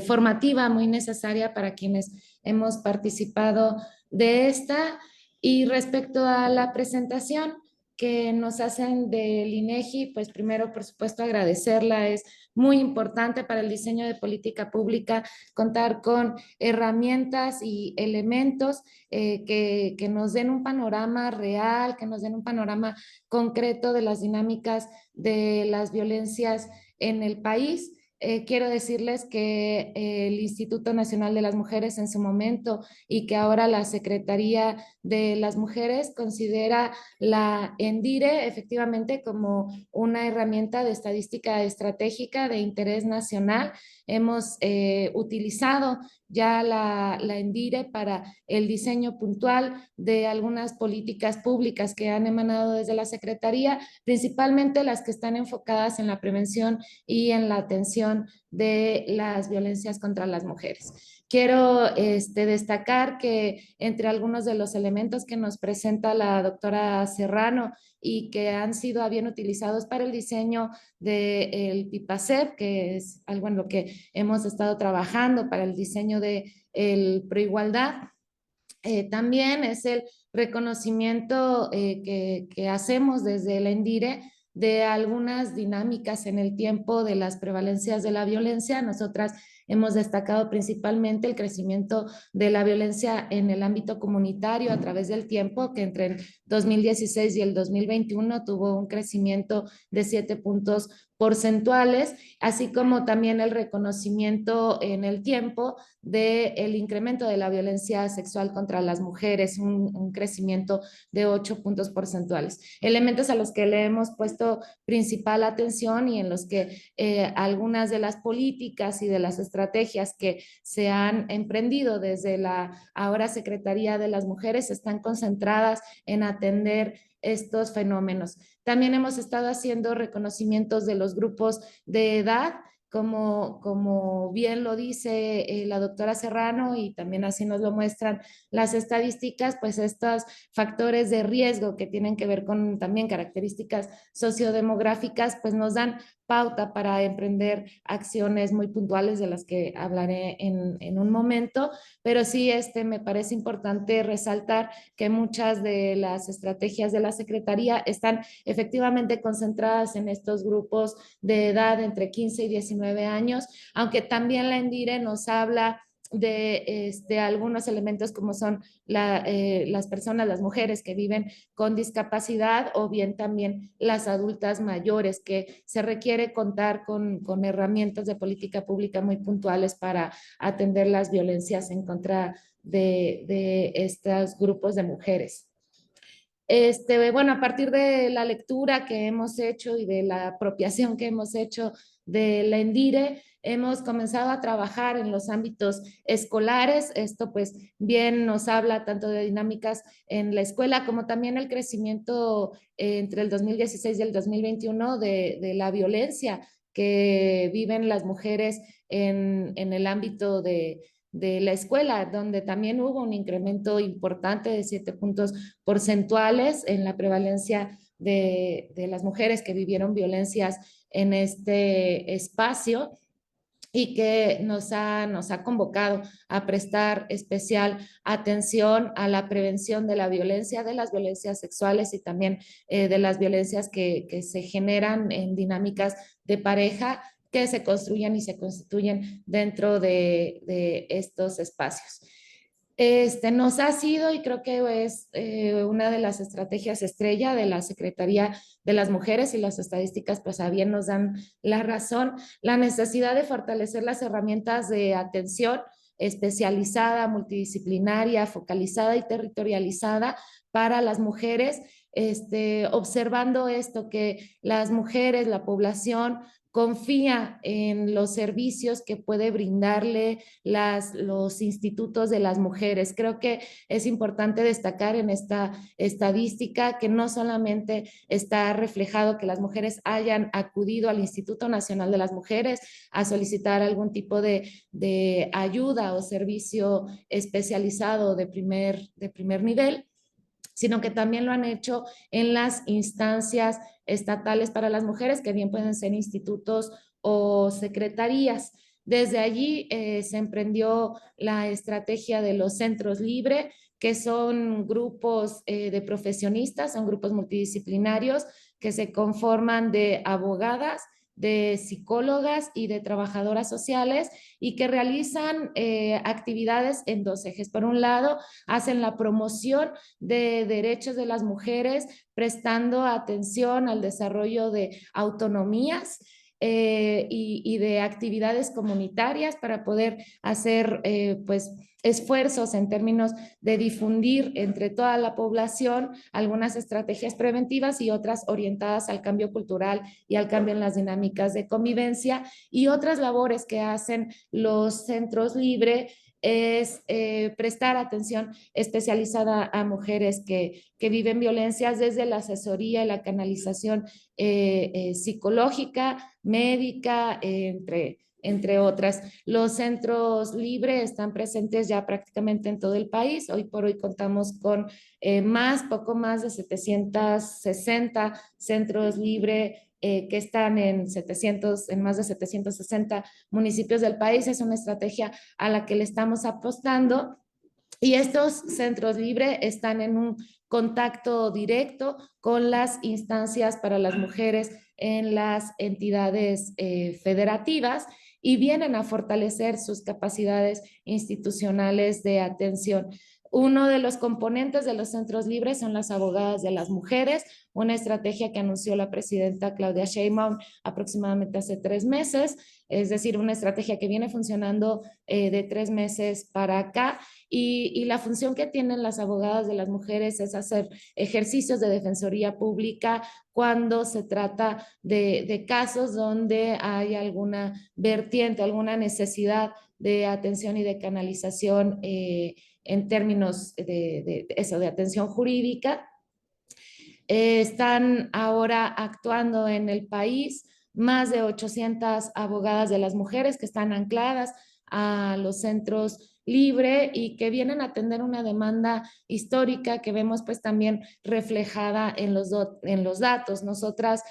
formativa muy necesaria para quienes hemos participado de esta. Y respecto a la presentación que nos hacen del INEGI, pues primero, por supuesto, agradecerla. Es muy importante para el diseño de política pública contar con herramientas y elementos que nos den un panorama real, que nos den un panorama concreto de las dinámicas de las violencias en el país. Quiero decirles que el Instituto Nacional de las Mujeres en su momento y que ahora la Secretaría de las Mujeres considera la ENDIRE efectivamente como una herramienta de estadística estratégica de interés nacional. Hemos utilizado ya la ENDIRE para el diseño puntual de algunas políticas públicas que han emanado desde la Secretaría, principalmente las que están enfocadas en la prevención y en la atención de las violencias contra las mujeres. Quiero destacar que entre algunos de los elementos que nos presenta la doctora Serrano y que han sido a bien utilizados para el diseño del PIPACEP, que es algo en lo que hemos estado trabajando para el diseño del Proigualdad, también es el reconocimiento que hacemos desde el ENDIRE de algunas dinámicas en el tiempo de las prevalencias de la violencia. Nosotras hemos destacado principalmente el crecimiento de la violencia en el ámbito comunitario a través del tiempo, que entre el 2016 y el 2021 tuvo un crecimiento de 7 puntos porcentuales, así como también el reconocimiento en el tiempo del incremento de la violencia sexual contra las mujeres, un crecimiento de 8 puntos porcentuales. Elementos a los que le hemos puesto principal atención y en los que algunas de las políticas y de las estrategias que se han emprendido desde la ahora Secretaría de las Mujeres están concentradas en atender estos fenómenos. También hemos estado haciendo reconocimientos de los grupos de edad como bien lo dice la doctora Serrano y también así nos lo muestran las estadísticas, pues estos factores de riesgo que tienen que ver con también características sociodemográficas, pues nos dan pauta para emprender acciones muy puntuales de las que hablaré en un momento, pero sí me parece importante resaltar que muchas de las estrategias de la Secretaría están efectivamente concentradas en estos grupos de edad entre 15 y 19 años, aunque también la ENDIRE nos habla de algunos elementos como son las personas, las mujeres que viven con discapacidad o bien también las adultas mayores, que se requiere contar con herramientas de política pública muy puntuales para atender las violencias en contra de estos grupos de mujeres. Bueno, a partir de la lectura que hemos hecho y de la apropiación que hemos hecho de la ENDIRE, hemos comenzado a trabajar en los ámbitos escolares. Esto pues bien nos habla tanto de dinámicas en la escuela como también el crecimiento entre el 2016 y el 2021 de la violencia que viven las mujeres en el ámbito de la escuela, donde también hubo un incremento importante de 7 puntos porcentuales en la prevalencia de las mujeres que vivieron violencias en este espacio y que nos ha convocado a prestar especial atención a la prevención de la violencia, de las violencias sexuales y también de las violencias que se generan en dinámicas de pareja que se construyen y se constituyen dentro de estos espacios. Nos ha sido y creo que es una de las estrategias estrella de la Secretaría de las Mujeres, y las estadísticas pues a bien nos dan la razón, la necesidad de fortalecer las herramientas de atención especializada, multidisciplinaria, focalizada y territorializada para las mujeres, observando esto, que las mujeres, la población confía en los servicios que puede brindarle los institutos de las mujeres. Creo que es importante destacar en esta estadística que no solamente está reflejado que las mujeres hayan acudido al Instituto Nacional de las Mujeres a solicitar algún tipo de ayuda o servicio especializado de primer nivel, sino que también lo han hecho en las instancias estatales para las mujeres, que bien pueden ser institutos o secretarías. Desde allí se emprendió la estrategia de los centros libres, que son grupos de profesionistas, son grupos multidisciplinarios que se conforman de abogadas, de psicólogas y de trabajadoras sociales, y que realizan actividades en dos ejes. Por un lado, hacen la promoción de derechos de las mujeres, prestando atención al desarrollo de autonomías y de actividades comunitarias para poder hacer pues esfuerzos en términos de difundir entre toda la población algunas estrategias preventivas y otras orientadas al cambio cultural y al cambio en las dinámicas de convivencia, y otras labores que hacen los centros libres es prestar atención especializada a mujeres que viven violencias, desde la asesoría y la canalización psicológica, médica, entre otras. Los centros libres están presentes ya prácticamente en todo el país. Hoy por hoy contamos con poco más de 760 centros libres que están en más de 760 municipios del país. Es una estrategia a la que le estamos apostando, y estos centros libres están en un contacto directo con las instancias para las mujeres en las entidades federativas, y vienen a fortalecer sus capacidades institucionales de atención. Uno de los componentes de los centros libres son las abogadas de las mujeres, una estrategia que anunció la presidenta Claudia Sheinbaum aproximadamente hace 3 meses, es decir, una estrategia que viene funcionando de 3 meses para acá, y la función que tienen las abogadas de las mujeres es hacer ejercicios de defensoría pública cuando se trata de casos donde hay alguna vertiente, alguna necesidad de atención y de canalización en términos de atención jurídica. Están ahora actuando en el país más de 800 abogadas de las mujeres que están ancladas a los centros libre y que vienen a atender una demanda histórica que vemos pues también reflejada en los datos. Nosotras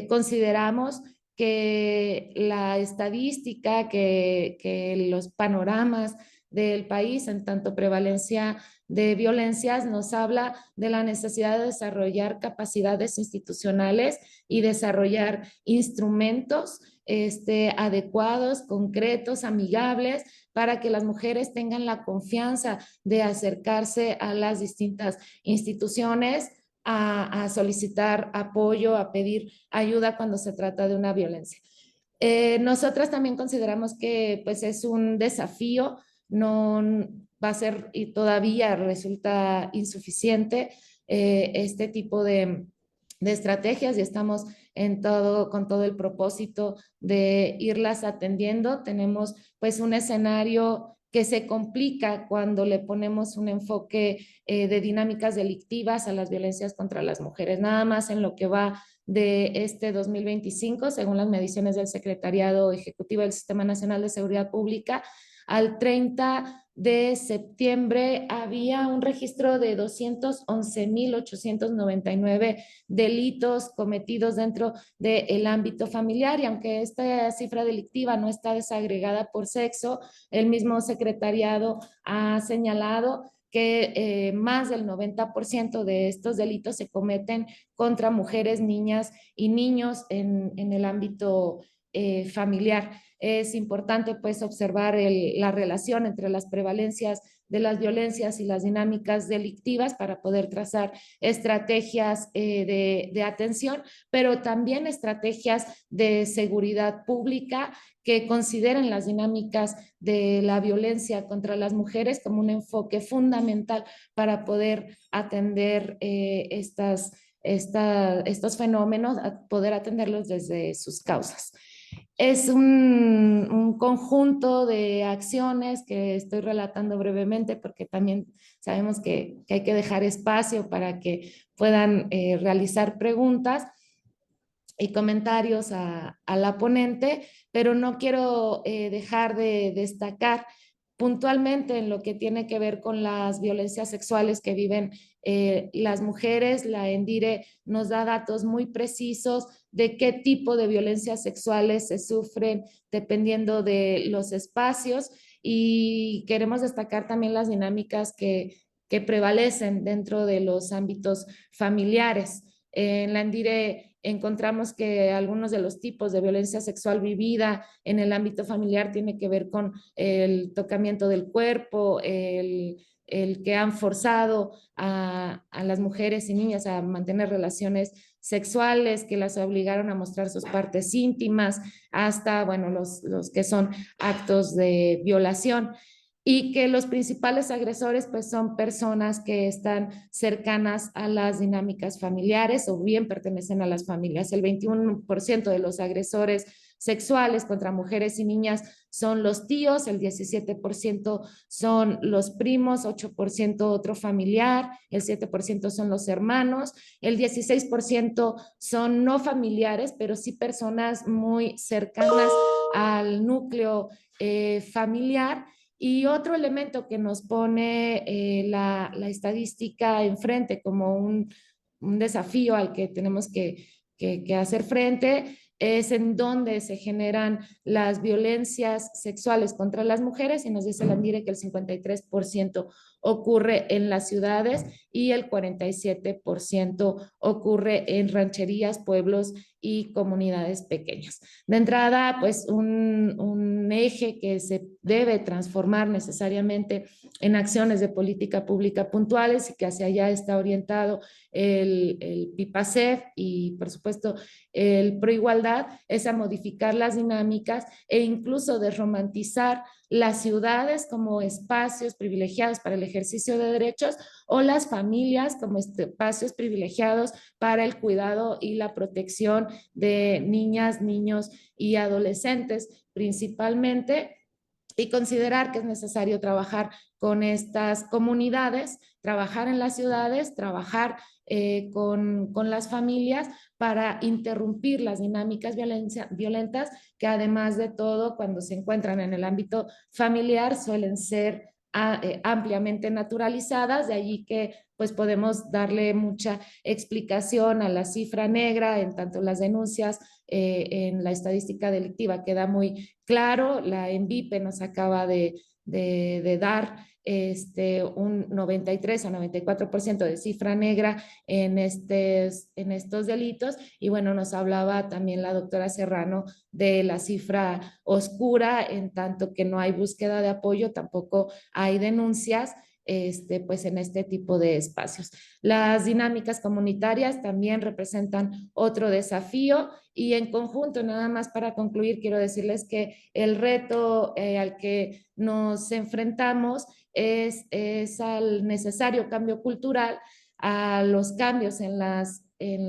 consideramos que la estadística, que los panoramas del país en tanto prevalencia de violencias nos habla de la necesidad de desarrollar capacidades institucionales y desarrollar instrumentos adecuados, concretos, amigables, para que las mujeres tengan la confianza de acercarse a las distintas instituciones a solicitar apoyo, a pedir ayuda cuando se trata de una violencia. Nosotras también consideramos que pues es un desafío, no va a ser y todavía resulta insuficiente este tipo de estrategias y estamos con todo el propósito de irlas atendiendo. Tenemos pues un escenario que se complica cuando le ponemos un enfoque de dinámicas delictivas a las violencias contra las mujeres. Nada más en lo que va de este 2025, según las mediciones del Secretariado Ejecutivo del Sistema Nacional de Seguridad Pública, al 30 de septiembre había un registro de 211,899 delitos cometidos dentro del ámbito familiar y aunque esta cifra delictiva no está desagregada por sexo, el mismo secretariado ha señalado que más del 90% de estos delitos se cometen contra mujeres, niñas y niños en el ámbito familiar. Es importante pues observar la relación entre las prevalencias de las violencias y las dinámicas delictivas para poder trazar estrategias de atención, pero también estrategias de seguridad pública que consideren las dinámicas de la violencia contra las mujeres como un enfoque fundamental para poder atender estos fenómenos, poder atenderlos desde sus causas. Es un conjunto de acciones que estoy relatando brevemente porque también sabemos que hay que dejar espacio para que puedan realizar preguntas y comentarios a la ponente, pero no quiero dejar de destacar puntualmente en lo que tiene que ver con las violencias sexuales que viven las mujeres. La ENDIRE nos da datos muy precisos de qué tipo de violencias sexuales se sufren dependiendo de los espacios y queremos destacar también las dinámicas que prevalecen dentro de los ámbitos familiares. En la ENDIRE encontramos que algunos de los tipos de violencia sexual vivida en el ámbito familiar tiene que ver con el tocamiento del cuerpo, el que han forzado a las mujeres y niñas a mantener relaciones sexuales, que las obligaron a mostrar sus partes íntimas, hasta, bueno, los que son actos de violación. Y que los principales agresores pues son personas que están cercanas a las dinámicas familiares o bien pertenecen a las familias. El 21% de los agresores sexuales contra mujeres y niñas son los tíos, el 17% son los primos, 8% otro familiar, el 7% son los hermanos, el 16% son no familiares, pero sí personas muy cercanas al núcleo familiar. Y otro elemento que nos pone la estadística enfrente como un desafío al que tenemos que hacer frente es en donde se generan las violencias sexuales contra las mujeres y nos dice la ANDIRE que el 53% ocurre en las ciudades y el 47% ocurre en rancherías, pueblos y comunidades pequeñas. De entrada, pues un eje que se debe transformar necesariamente en acciones de política pública puntuales y que hacia allá está orientado el PIPACEF y por supuesto el Proigualdad, es a modificar las dinámicas e incluso desromantizar las ciudades como espacios privilegiados para el ejercicio de derechos o las familias como espacios privilegiados para el cuidado y la protección de niñas, niños y adolescentes principalmente. y considerar que es necesario trabajar con estas comunidades, trabajar en las ciudades, trabajar con las familias para interrumpir las dinámicas violentas que además de todo cuando se encuentran en el ámbito familiar suelen ser ampliamente naturalizadas, de allí que pues podemos darle mucha explicación a la cifra negra en tanto las denuncias en la estadística delictiva queda muy claro, la ENVIPE nos acaba de dar un 93 a 94% de cifra negra en estos delitos y bueno, nos hablaba también la doctora Serrano de la cifra oscura, en tanto que no hay búsqueda de apoyo, tampoco hay denuncias pues en este tipo de espacios. Las dinámicas comunitarias también representan otro desafío y en conjunto, nada más para concluir, quiero decirles que el reto al que nos enfrentamos es al necesario cambio cultural, a los cambios en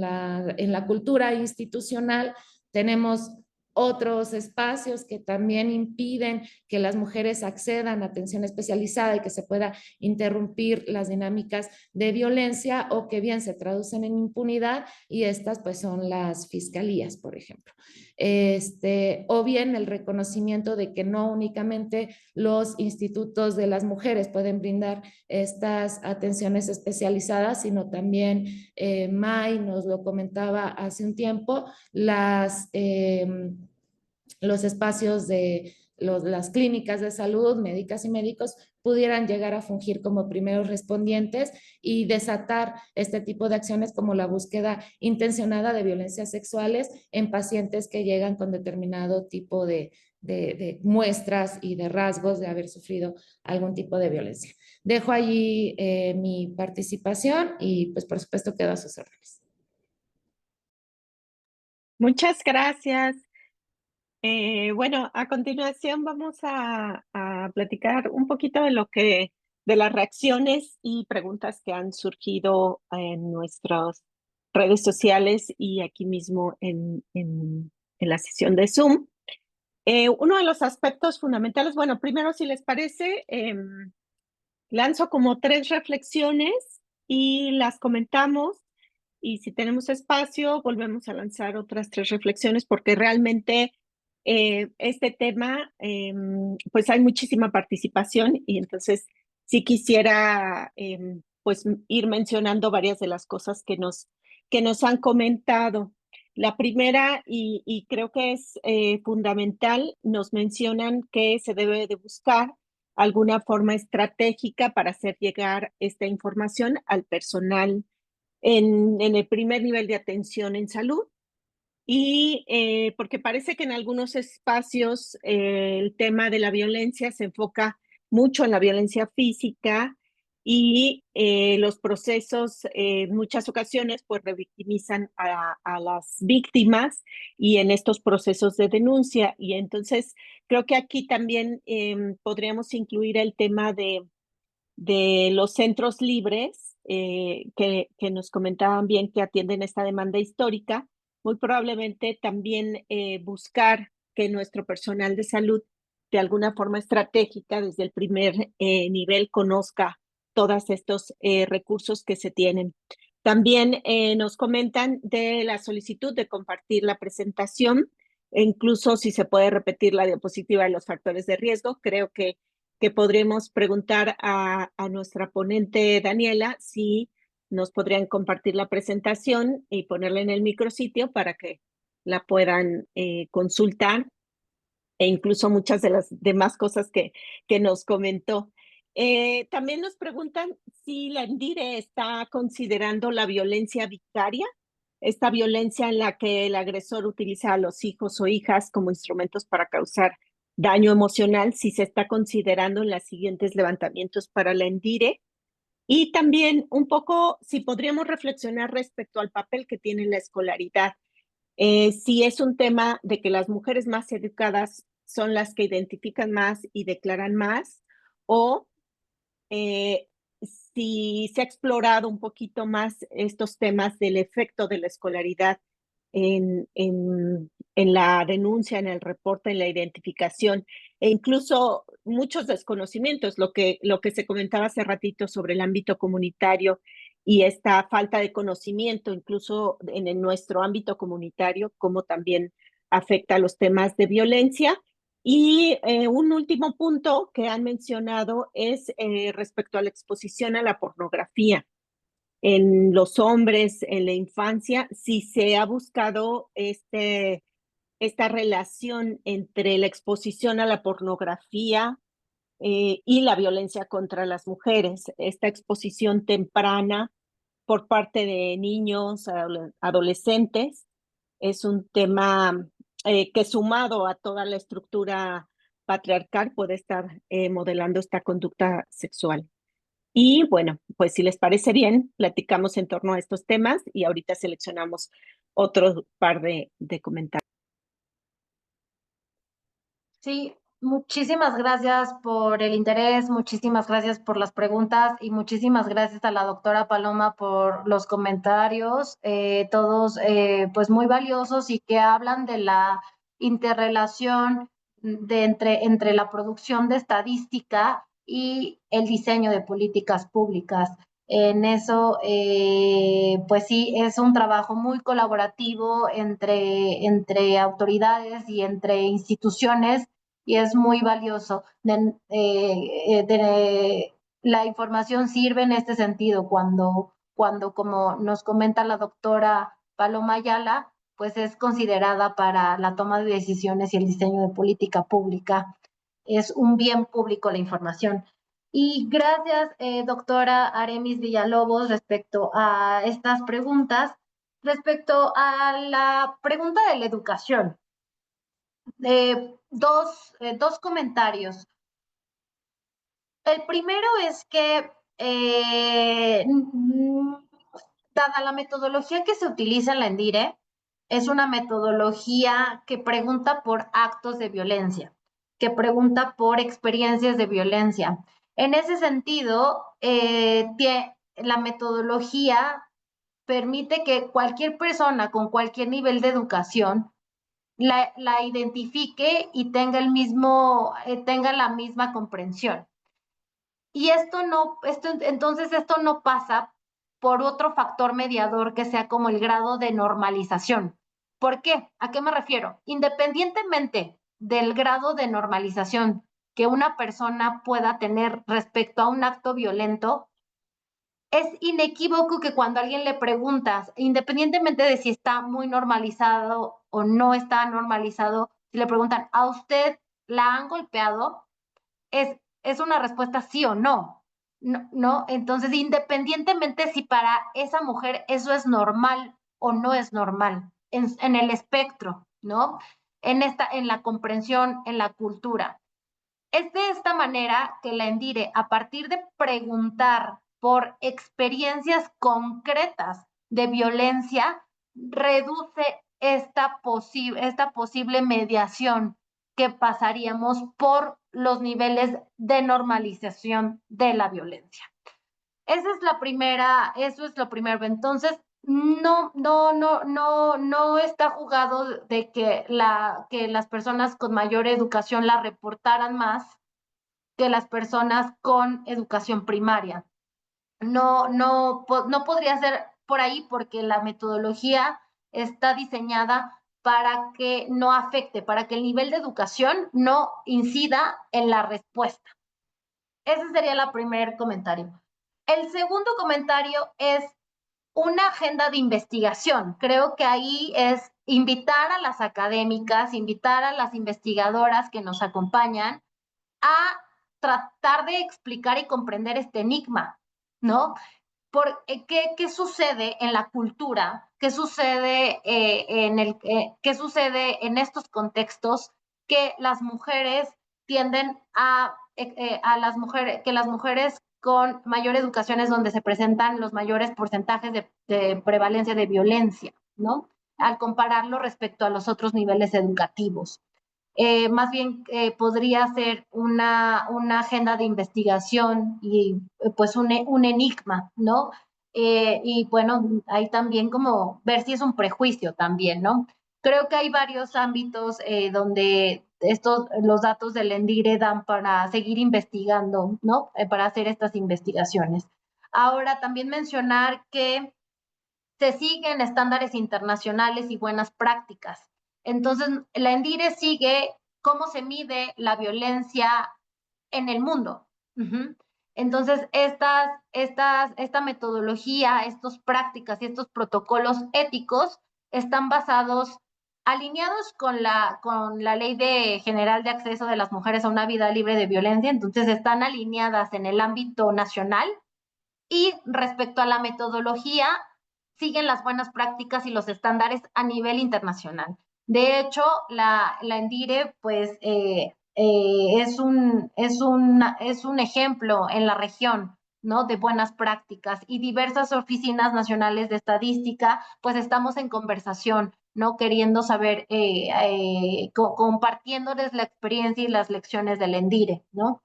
la cultura institucional. Tenemos otros espacios que también impiden que las mujeres accedan a atención especializada y que se pueda interrumpir las dinámicas de violencia o que bien se traducen en impunidad y estas pues son las fiscalías, por ejemplo. O bien el reconocimiento de que no únicamente los institutos de las mujeres pueden brindar estas atenciones especializadas, sino también May nos lo comentaba hace un tiempo, los espacios de las clínicas de salud, médicas y médicos, pudieran llegar a fungir como primeros respondientes y desatar este tipo de acciones como la búsqueda intencionada de violencias sexuales en pacientes que llegan con determinado tipo de muestras y de rasgos de haber sufrido algún tipo de violencia. Dejo allí mi participación y pues por supuesto quedo a sus órdenes. Muchas gracias. Bueno, a continuación vamos a platicar un poquito de las reacciones y preguntas que han surgido en nuestras redes sociales y aquí mismo en la sesión de Zoom. Uno de los aspectos fundamentales, bueno, primero, si les parece, lanzo como 3 reflexiones y las comentamos. Y si tenemos espacio, volvemos a lanzar otras 3 reflexiones, porque realmente este tema, pues hay muchísima participación y entonces sí quisiera pues ir mencionando varias de las cosas que nos han comentado. La primera, y creo que es fundamental, nos mencionan que se debe de buscar alguna forma estratégica para hacer llegar esta información al personal en el primer nivel de atención en salud. Y porque parece que en algunos espacios el tema de la violencia se enfoca mucho en la violencia física y los procesos en muchas ocasiones pues revictimizan a las víctimas y en estos procesos de denuncia. Y entonces creo que aquí también podríamos incluir el tema de los centros libres que nos comentaban bien que atienden esta demanda histórica, muy probablemente también buscar que nuestro personal de salud de alguna forma estratégica desde el primer nivel conozca todos estos recursos que se tienen. También nos comentan de la solicitud de compartir la presentación, e incluso si se puede repetir la diapositiva de los factores de riesgo. Creo que podremos preguntar a nuestra ponente Daniela si nos podrían compartir la presentación y ponerla en el micrositio para que la puedan consultar e incluso muchas de las demás cosas que nos comentó. También nos preguntan si la ENDIRE está considerando la violencia vicaria, esta violencia en la que el agresor utiliza a los hijos o hijas como instrumentos para causar daño emocional, si se está considerando en los siguientes levantamientos para la ENDIRE. Y también un poco si podríamos reflexionar respecto al papel que tiene la escolaridad. Si es un tema de que las mujeres más educadas son las que identifican más y declaran más, o si se ha explorado un poquito más estos temas del efecto de la escolaridad en en la denuncia, en el reporte, en la identificación e incluso muchos desconocimientos, lo que se comentaba hace ratito sobre el ámbito comunitario y esta falta de conocimiento, incluso en nuestro ámbito comunitario, cómo también afecta a los temas de violencia. Y un último punto que han mencionado es respecto a la exposición a la pornografía en los hombres, en la infancia, si se ha buscado esta relación entre la exposición a la pornografía y la violencia contra las mujeres, esta exposición temprana por parte de niños, adolescentes, es un tema que sumado a toda la estructura patriarcal puede estar modelando esta conducta sexual. Y bueno, pues si les parece bien, platicamos en torno a estos temas y ahorita seleccionamos otro par de comentarios. Sí, muchísimas gracias por el interés, muchísimas gracias por las preguntas y muchísimas gracias a la doctora Paloma por los comentarios, todos pues muy valiosos y que hablan de la interrelación entre la producción de estadística y el diseño de políticas públicas. En eso, pues sí, es un trabajo muy colaborativo entre autoridades y entre instituciones y es muy valioso. La información sirve en este sentido cuando, como nos comenta la doctora Paloma Ayala, pues es considerada para la toma de decisiones y el diseño de política pública. Es un bien público la información. Y gracias, doctora Aremis Villalobos, respecto a estas preguntas. Respecto a la pregunta de la educación, dos comentarios. El primero es que, dada la metodología que se utiliza en la ENDIRE, es una metodología que pregunta por actos de violencia, que pregunta por experiencias de violencia. En ese sentido, la metodología permite que cualquier persona con cualquier nivel de educación la identifique y tenga la misma comprensión. Y entonces esto no pasa por otro factor mediador que sea como el grado de normalización. ¿Por qué? ¿A qué me refiero? Independientemente del grado de normalización que una persona pueda tener respecto a un acto violento, es inequívoco que cuando a alguien le preguntas, independientemente de si está muy normalizado o no está normalizado, si le preguntan, ¿a usted la han golpeado? Es una respuesta sí o no. No. Entonces, independientemente si para esa mujer eso es normal o no es normal, en el espectro, ¿no? En la comprensión, en la cultura. Es de esta manera que la ENDIRE, a partir de preguntar por experiencias concretas de violencia, reduce esta posible mediación que pasaríamos por los niveles de normalización de la violencia. Eso es lo primero. Entonces, no está jugado de que las personas con mayor educación la reportaran más que las personas con educación primaria. No podría ser por ahí porque la metodología está diseñada para que no afecte, para que el nivel de educación no incida en la respuesta. Ese sería el primer comentario. El segundo comentario es una agenda de investigación. Creo que ahí es invitar a las académicas, invitar a las investigadoras que nos acompañan a tratar de explicar y comprender este enigma, ¿no? ¿Qué sucede en la cultura? ¿Qué sucede qué sucede en estos contextos que las mujeres tienden que las mujeres con mayor educación es donde se presentan los mayores porcentajes de prevalencia de violencia, ¿no? Al compararlo respecto a los otros niveles educativos. Más bien podría ser una agenda de investigación y pues un enigma, ¿no? Y bueno, hay también como ver si es un prejuicio también, ¿no? Creo que hay varios ámbitos donde los datos del ENDIRE dan para seguir investigando, ¿no? Para hacer estas investigaciones. Ahora, también mencionar que se siguen estándares internacionales y buenas prácticas. Entonces, la ENDIRE sigue cómo se mide la violencia en el mundo. Entonces, esta metodología, estas prácticas y estos protocolos éticos están alineados con la Ley General de Acceso de las Mujeres a una Vida Libre de Violencia, entonces están alineadas en el ámbito nacional y respecto a la metodología, siguen las buenas prácticas y los estándares a nivel internacional. De hecho, la ENDIRE, pues, es un ejemplo en la región, ¿no? De buenas prácticas, y diversas oficinas nacionales de estadística, pues estamos en conversación, ¿no? Queriendo saber, compartiéndoles la experiencia y las lecciones del ENDIRE, ¿no?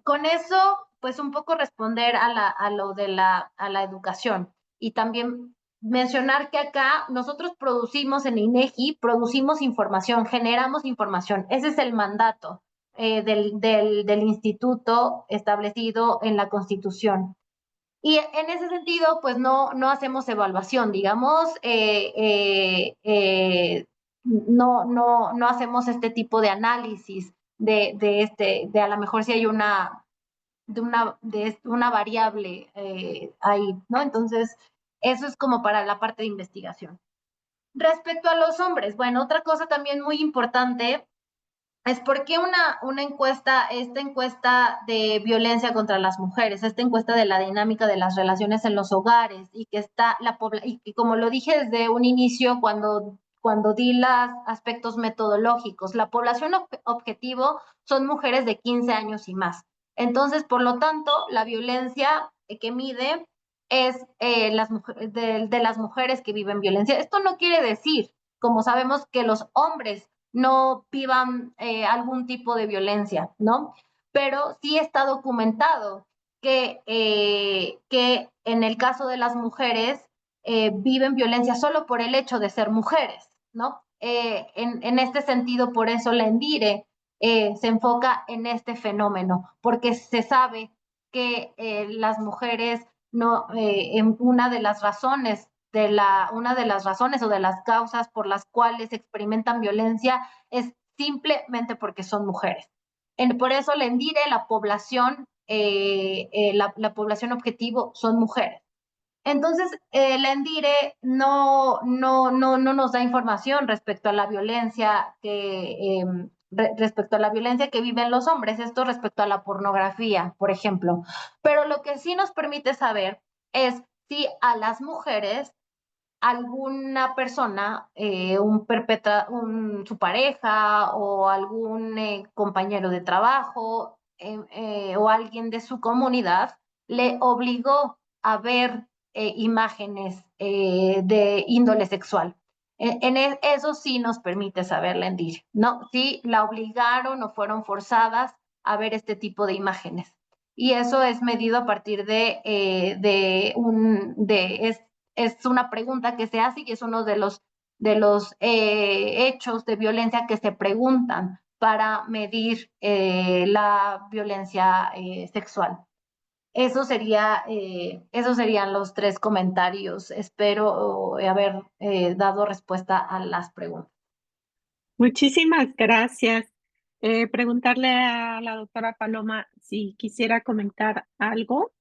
Con eso, pues un poco responder a lo de la educación, y también mencionar que acá nosotros producimos en INEGI, producimos información, generamos información. Ese es el mandato del instituto establecido en la Constitución. Y en ese sentido, pues no hacemos evaluación, digamos, no hacemos este tipo de análisis de a lo mejor si hay una variable ahí, ¿no? Entonces, eso es como para la parte de investigación. Respecto a los hombres, bueno, otra cosa también muy importante es por qué esta encuesta de violencia contra las mujeres, esta encuesta de la dinámica de las relaciones en los hogares, y que y que, como lo dije desde un inicio cuando di los aspectos metodológicos, la población objetivo son mujeres de 15 años y más. Entonces, por lo tanto, la violencia que mide es de las mujeres que viven violencia. Esto no quiere decir, como sabemos, que los hombres no vivan algún tipo de violencia, ¿no? Pero sí está documentado que en el caso de las mujeres viven violencia solo por el hecho de ser mujeres, ¿no? En este sentido, por eso la ENDIRE se enfoca en este fenómeno, porque se sabe que las mujeres no, una de las razones o de las causas por las cuales experimentan violencia es simplemente porque son mujeres. Por eso la ENDIRE, la población objetivo son mujeres. Entonces, la ENDIRE no nos da información respecto a la violencia respecto a la violencia que viven los hombres, esto respecto a la pornografía, por ejemplo. Pero lo que sí nos permite saber es si a las mujeres alguna persona, su pareja o algún compañero de trabajo o alguien de su comunidad le obligó a ver imágenes de índole sexual. Eso sí nos permite saber la ENDIRE, ¿no? Si la obligaron o fueron forzadas a ver este tipo de imágenes. Y eso es medido a partir es una pregunta que se hace, y es uno de los hechos de violencia que se preguntan para medir la violencia sexual. Esos serían los 3 comentarios. Espero haber dado respuesta a las preguntas. Muchísimas gracias. Preguntarle a la doctora Paloma si quisiera comentar algo.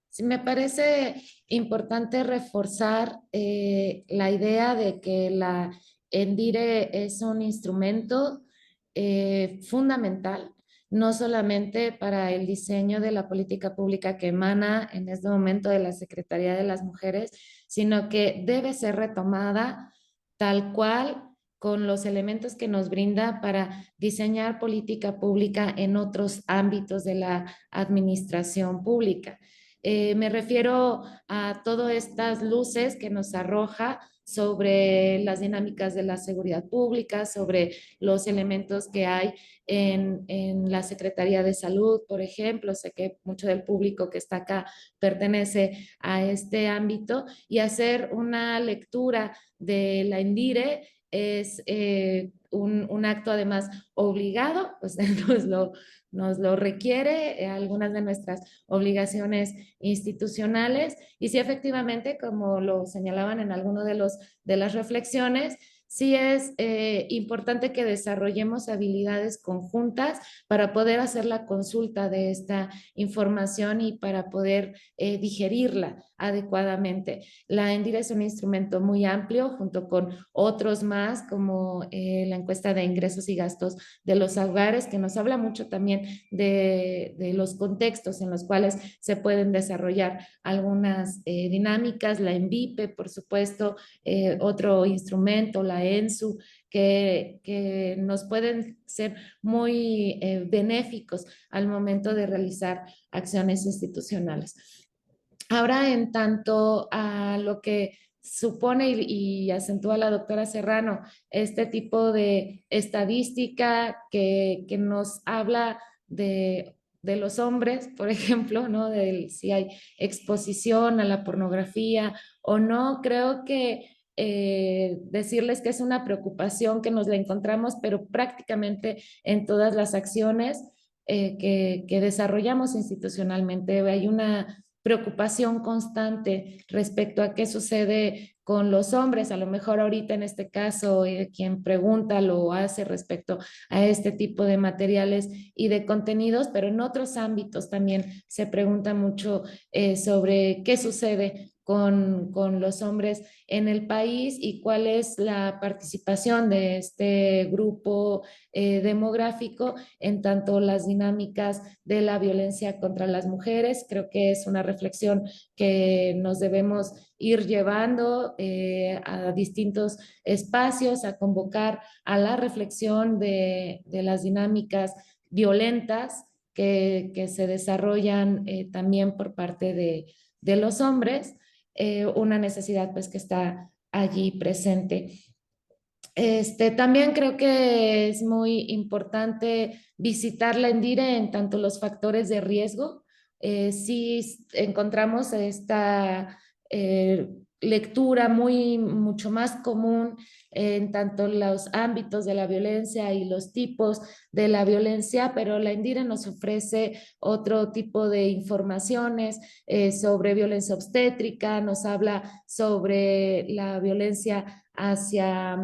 Sí, me parece importante reforzar la idea de que la ENDIRE es un instrumento fundamental, no solamente para el diseño de la política pública que emana en este momento de la Secretaría de las Mujeres, sino que debe ser retomada tal cual, con los elementos que nos brinda para diseñar política pública en otros ámbitos de la administración pública. Me refiero a todas estas luces que nos arroja sobre las dinámicas de la seguridad pública, sobre los elementos que hay en la Secretaría de Salud, por ejemplo. Sé que mucho del público que está acá pertenece a este ámbito, y hacer una lectura de la INDIRE es un acto además obligado, pues nos lo requiere algunas de nuestras obligaciones institucionales. Y sí, efectivamente, como lo señalaban en alguno de las reflexiones, sí es importante que desarrollemos habilidades conjuntas para poder hacer la consulta de esta información y para poder digerirla adecuadamente. La ENDIR es un instrumento muy amplio, junto con otros más, como la encuesta de ingresos y gastos de los hogares, que nos habla mucho también de los contextos en los cuales se pueden desarrollar algunas dinámicas. La ENVIPE, por supuesto, otro instrumento, la ENSU, que nos pueden ser muy benéficos al momento de realizar acciones institucionales. Ahora, en tanto a lo que supone y acentúa la doctora Serrano, este tipo de estadística que nos habla de los hombres, por ejemplo, ¿no? De si hay exposición a la pornografía o no, creo que decirles que es una preocupación que nos la encontramos, pero prácticamente en todas las acciones que desarrollamos institucionalmente. Hay una preocupación constante respecto a qué sucede con los hombres. A lo mejor ahorita en este caso quien pregunta lo hace respecto a este tipo de materiales y de contenidos, pero en otros ámbitos también se pregunta mucho sobre qué sucede con los hombres en el país y cuál es la participación de este grupo demográfico en tanto las dinámicas de la violencia contra las mujeres. Creo que es una reflexión que nos debemos ir llevando a distintos espacios, a convocar a la reflexión de las dinámicas violentas que se desarrollan también por parte de los hombres, una necesidad pues que está allí presente. También creo que es muy importante visitar la ENDIRE en tanto los factores de riesgo. Si encontramos esta lectura mucho más común en tanto los ámbitos de la violencia y los tipos de la violencia, pero la ENDIRE nos ofrece otro tipo de informaciones sobre violencia obstétrica, nos habla sobre la violencia hacia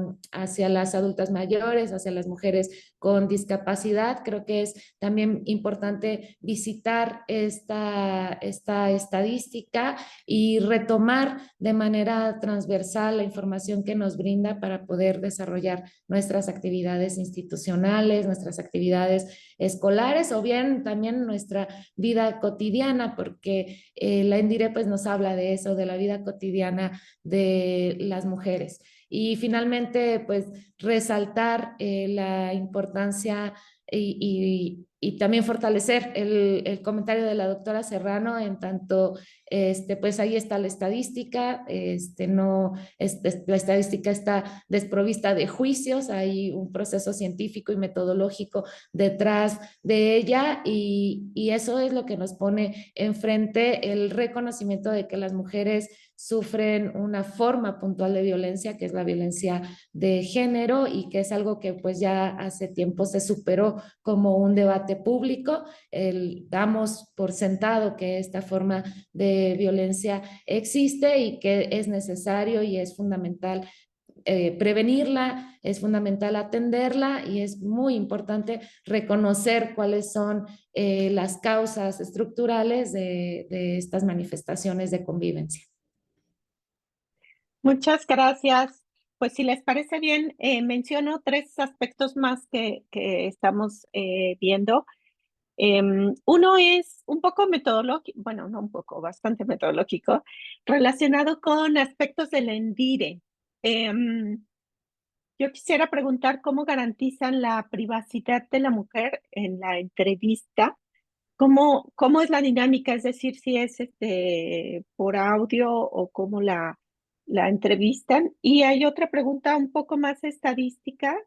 las adultas mayores, hacia las mujeres con discapacidad. Creo que es también importante visitar esta estadística y retomar de manera transversal la información que nos brinda para poder desarrollar nuestras actividades institucionales, nuestras actividades escolares o bien también nuestra vida cotidiana, porque la ENDIRE pues nos habla de eso, de la vida cotidiana de las mujeres. Y finalmente, pues resaltar la importancia y también fortalecer el comentario de la doctora Serrano en tanto, pues ahí está la estadística, la estadística está desprovista de juicios, hay un proceso científico y metodológico detrás de ella y eso es lo que nos pone enfrente el reconocimiento de que las mujeres sufren una forma puntual de violencia, que es la violencia de género y que es algo que pues ya hace tiempo se superó como un debate público. Damos por sentado que esta forma de violencia existe y que es necesario y es fundamental prevenirla, es fundamental atenderla y es muy importante reconocer cuáles son las causas estructurales de estas manifestaciones de convivencia. Muchas gracias. Pues si les parece bien, menciono 3 aspectos más que estamos viendo. Uno es un poco metodológico, bueno, no un poco, bastante metodológico, relacionado con aspectos del ENDIRE. Yo quisiera preguntar cómo garantizan la privacidad de la mujer en la entrevista. ¿Cómo es la dinámica? Es decir, si es por audio o cómo la la entrevistan. Y hay otra pregunta un poco más estadística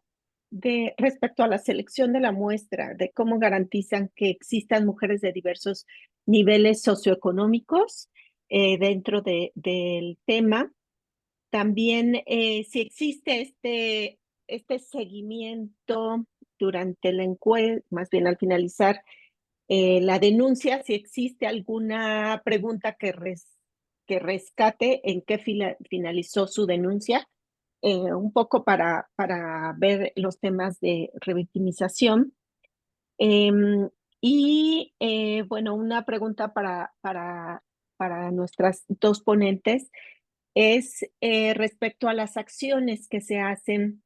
respecto a la selección de la muestra, de cómo garantizan que existan mujeres de diversos niveles socioeconómicos dentro del tema. También si existe este seguimiento durante la encuesta, más bien al finalizar la denuncia, si existe alguna pregunta que rescate en qué finalizó su denuncia, un poco para ver los temas de revictimización. Bueno, una pregunta para nuestras dos ponentes es respecto a las acciones que se hacen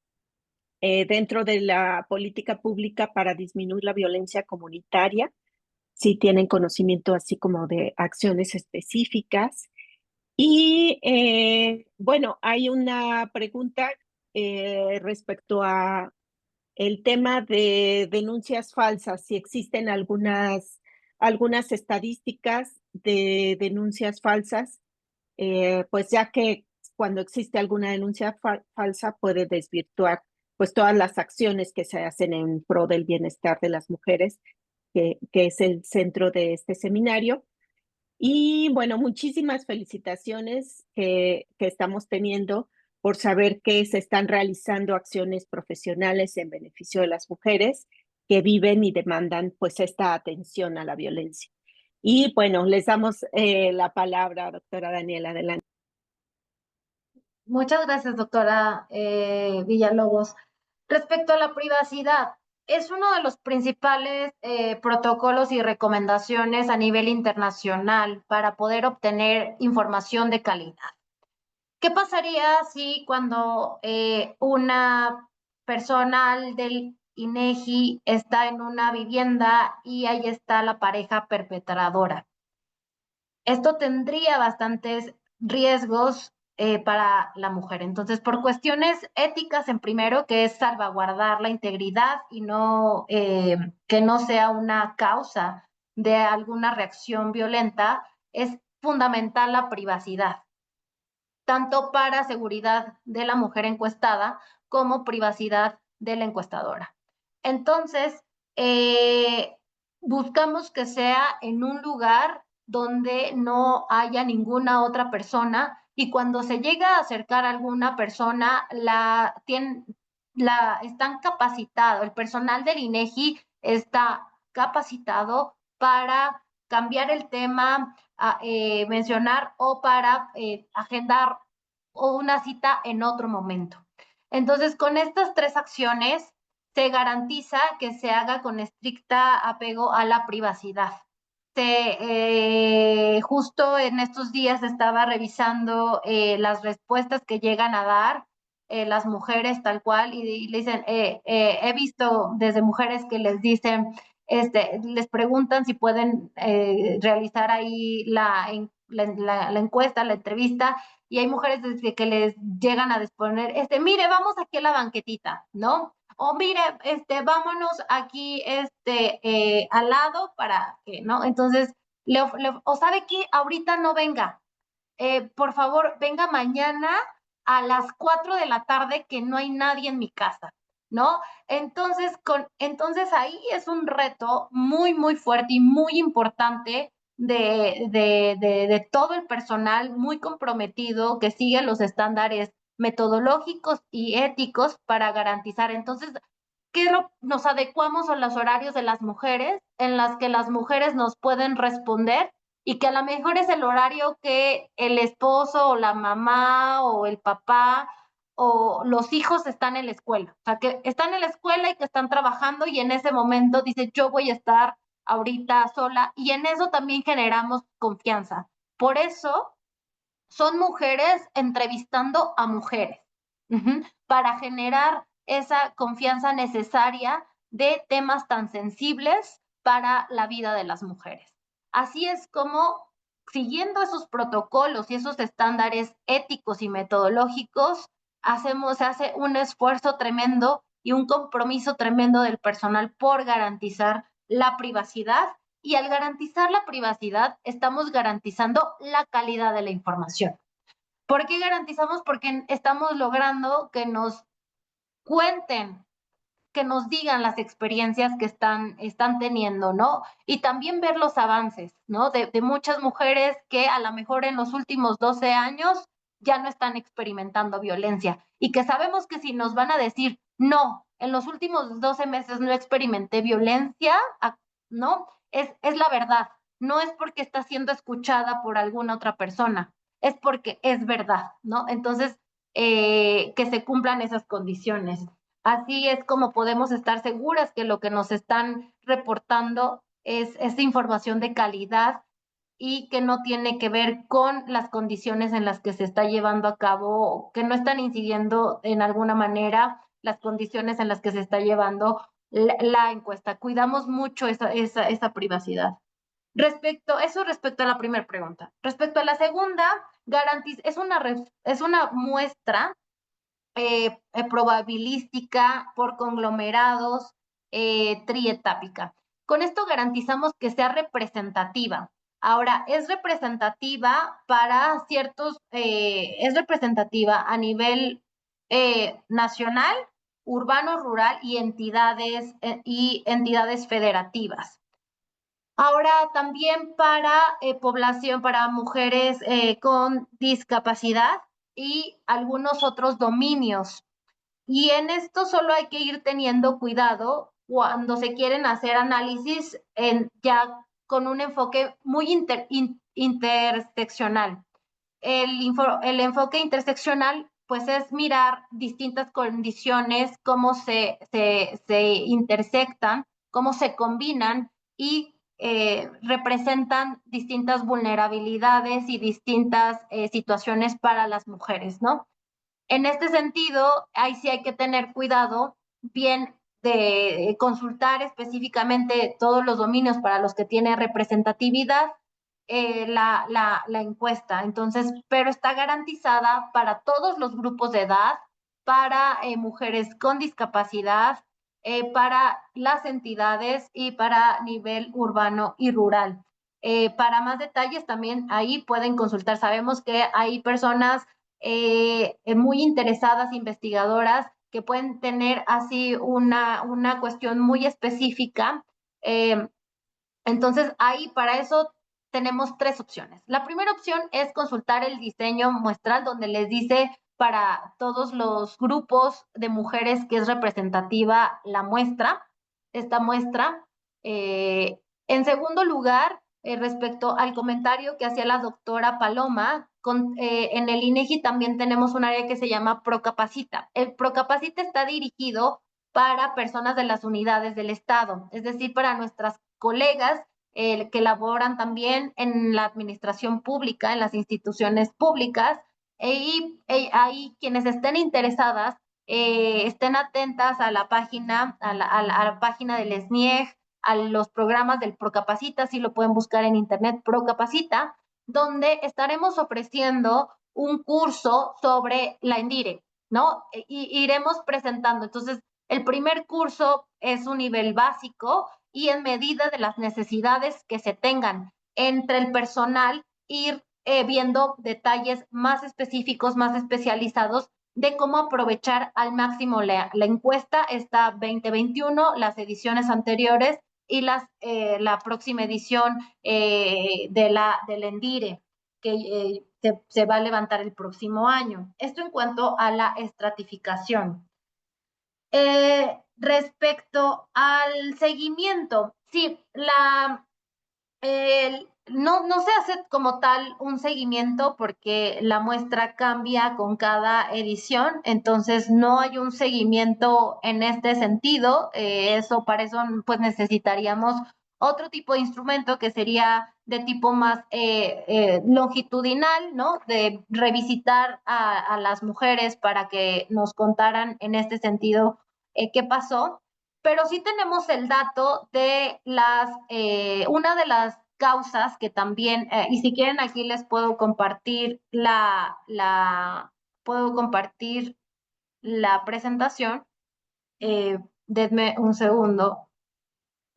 dentro de la política pública para disminuir la violencia comunitaria, si tienen conocimiento así como de acciones específicas. Y bueno, hay una pregunta respecto a el tema de denuncias falsas, si existen algunas estadísticas de denuncias falsas, pues ya que cuando existe alguna denuncia falsa puede desvirtuar pues todas las acciones que se hacen en pro del bienestar de las mujeres, que es el centro de este seminario. Y bueno, muchísimas felicitaciones que estamos teniendo por saber que se están realizando acciones profesionales en beneficio de las mujeres que viven y demandan pues esta atención a la violencia. Y bueno, les damos la palabra, doctora Daniela, adelante. Muchas gracias, doctora Villalobos. Respecto a la privacidad, es uno de los principales protocolos y recomendaciones a nivel internacional para poder obtener información de calidad. ¿Qué pasaría si cuando una personal del INEGI está en una vivienda y ahí está la pareja perpetradora? Esto tendría bastantes riesgos para la mujer. Entonces, por cuestiones éticas, en primero, que es salvaguardar la integridad y no que no sea una causa de alguna reacción violenta, es fundamental la privacidad, tanto para seguridad de la mujer encuestada como privacidad de la encuestadora. Entonces, buscamos que sea en un lugar donde no haya ninguna otra persona, y cuando se llega a acercar a alguna persona, están capacitados, el personal del INEGI está capacitado para cambiar el tema, mencionar o para agendar una cita en otro momento. Entonces, con estas tres acciones se garantiza que se haga con estricta apego a la privacidad. Justo en estos días estaba revisando las respuestas que llegan a dar las mujeres tal cual, y le dicen, he visto desde mujeres que les dicen, les preguntan si pueden realizar ahí la encuesta, la entrevista, y hay mujeres desde que les llegan a disponer, mire, vamos aquí a la banquetita, ¿no? O mire, vámonos aquí, al lado para que, ¿no? Entonces, o sabe qué, ahorita no venga, por favor, venga mañana a las 4 de la tarde, que no hay nadie en mi casa, ¿no? Entonces ahí es un reto muy, muy fuerte y muy importante de todo el personal muy comprometido que sigue los estándares metodológicos y éticos para garantizar. Entonces, nos adecuamos a los horarios de las mujeres, en las que las mujeres nos pueden responder, y que a lo mejor es el horario que el esposo o la mamá o el papá o los hijos están en la escuela. O sea, que están en la escuela y que están trabajando, y en ese momento dice, yo voy a estar ahorita sola, y en eso también generamos confianza. Por eso son mujeres entrevistando a mujeres, para generar esa confianza necesaria de temas tan sensibles para la vida de las mujeres. Así es como, siguiendo esos protocolos y esos estándares éticos y metodológicos, se hace un esfuerzo tremendo y un compromiso tremendo del personal por garantizar la privacidad, y al garantizar la privacidad estamos garantizando la calidad de la información. ¿Por qué garantizamos? Porque estamos logrando que nos cuenten, que nos digan las experiencias que están teniendo, ¿no? Y también ver los avances, ¿no? De muchas mujeres que a lo mejor en los últimos 12 años ya no están experimentando violencia y que sabemos que si nos van a decir, no, en los últimos 12 meses no experimenté violencia, ¿no? Es la verdad, no es porque está siendo escuchada por alguna otra persona, es porque es verdad, ¿no? Entonces, que se cumplan esas condiciones. Así es como podemos estar seguras que lo que nos están reportando es información de calidad y que no tiene que ver con las condiciones en las que se está llevando a cabo, que no están incidiendo en alguna manera las condiciones en las que se está llevando la encuesta. Cuidamos mucho esa privacidad. Respecto a la primera pregunta. Respecto a la segunda, es una muestra probabilística por conglomerados, trietápica. Con esto garantizamos que sea representativa. Ahora, es representativa para es representativa a nivel nacional, urbano, rural y entidades federativas. Ahora también para población, para mujeres con discapacidad y algunos otros dominios. Y en esto solo hay que ir teniendo cuidado cuando se quieren hacer análisis ya con un enfoque muy interseccional. El enfoque interseccional pues es mirar distintas condiciones, cómo se intersectan, cómo se combinan y representan distintas vulnerabilidades y distintas situaciones para las mujeres, ¿no? En este sentido, ahí sí hay que tener cuidado, bien de consultar específicamente todos los dominios para los que tiene representatividad la encuesta. Entonces, pero está garantizada para todos los grupos de edad, para mujeres con discapacidad, para las entidades y para nivel urbano y rural. Para más detalles también ahí pueden consultar. Sabemos que hay personas muy interesadas, investigadoras, que pueden tener así una cuestión muy específica. Entonces, ahí para eso tenemos tres opciones. La primera opción es consultar el diseño muestral, donde les dice para todos los grupos de mujeres que es representativa la muestra, esta muestra. En segundo lugar, respecto al comentario que hacía la doctora Paloma, en el INEGI también tenemos un área que se llama Procapacita. El Procapacita está dirigido para personas de las unidades del Estado, es decir, para nuestras colegas que laboran también en la administración pública, en las instituciones públicas, y ahí quienes estén interesadas, estén atentas a la página, a la página del SNIEG, a los programas del Procapacita, si lo pueden buscar en internet, Procapacita, donde estaremos ofreciendo un curso sobre la ENDIRE, ¿no? Y iremos presentando. Entonces, el primer curso es un nivel básico y en medida de las necesidades que se tengan entre el personal, ir viendo detalles más específicos, más especializados de cómo aprovechar al máximo la encuesta, esta 2021, las ediciones anteriores y la próxima edición del ENDIRE, que se va a levantar el próximo año. Esto en cuanto a la estratificación. Respecto al seguimiento, sí, no se hace como tal un seguimiento porque la muestra cambia con cada edición, entonces no hay un seguimiento en este sentido. Para eso pues necesitaríamos otro tipo de instrumento que sería de tipo más longitudinal, ¿no? De revisitar a las mujeres para que nos contaran en este sentido qué pasó. Pero sí tenemos el dato de una de las causas que también, y si quieren aquí les puedo compartir puedo compartir la presentación. Denme un segundo.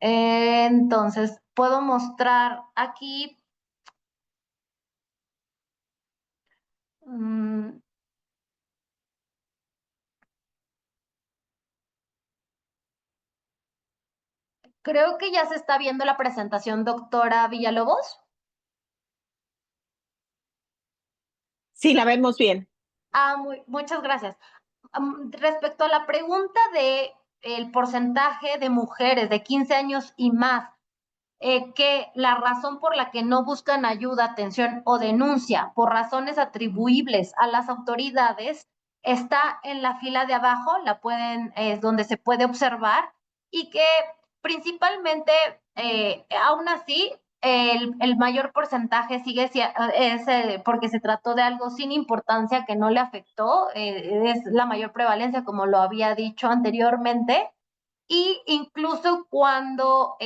Entonces, puedo mostrar aquí Mm, Creo que ya se está viendo la presentación, doctora Villalobos. Sí, la vemos bien. Muchas gracias. Respecto a la pregunta de el porcentaje de mujeres de 15 años y más, que la razón por la que no buscan ayuda, atención o denuncia por razones atribuibles a las autoridades está en la fila de abajo, es donde se puede observar, y que principalmente, aún así, el mayor porcentaje porque se trató de algo sin importancia que no le afectó, es la mayor prevalencia, como lo había dicho anteriormente, y incluso cuando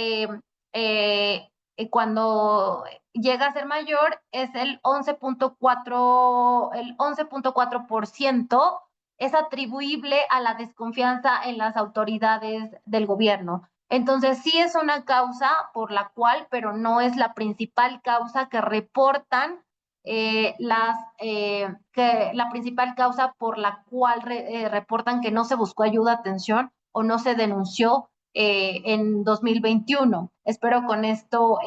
llega a ser mayor es el 11.4%, es atribuible a la desconfianza en las autoridades del gobierno. Entonces sí es una causa por la cual, pero no es la principal causa que reportan la principal causa por la cual reportan que no se buscó ayuda, atención o no se denunció en 2021. Espero con esto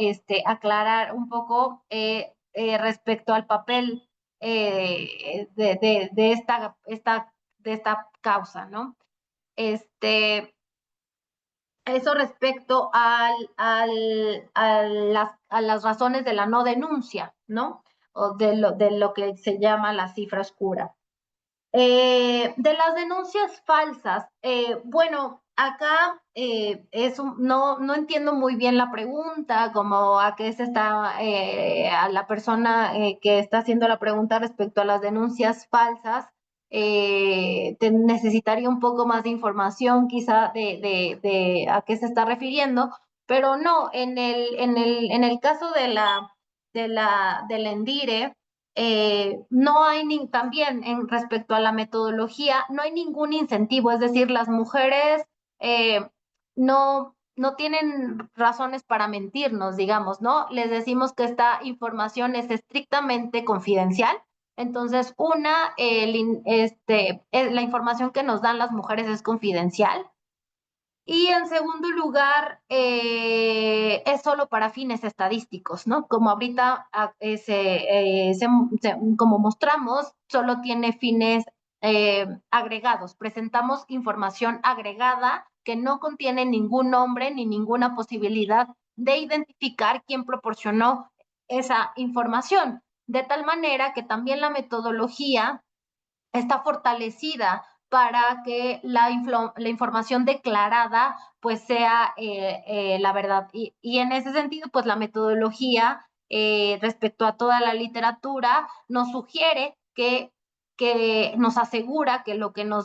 aclarar un poco respecto al papel de esta causa, ¿no? Eso respecto a las razones de la no denuncia, ¿no? O de lo que se llama la cifra oscura. De las denuncias falsas, bueno, acá no entiendo muy bien la pregunta, como a qué se está, a la persona que está haciendo la pregunta respecto a las denuncias falsas, necesitaría un poco más de información quizá de a qué se está refiriendo, pero no, en el caso de la ENDIRE, no hay también respecto a la metodología, no hay ningún incentivo, es decir, las mujeres no tienen razones para mentirnos, digamos, ¿no? Les decimos que esta información es estrictamente confidencial. Entonces, la información que nos dan las mujeres es confidencial. Y en segundo lugar, es solo para fines estadísticos, ¿no? Como ahorita como mostramos, solo tiene fines agregados. Presentamos información agregada que no contiene ningún nombre ni ninguna posibilidad de identificar quién proporcionó esa información. De tal manera que también la metodología está fortalecida para que la información declarada pues sea la verdad. Y en ese sentido, pues la metodología respecto a toda la literatura nos sugiere que nos asegura que lo que lo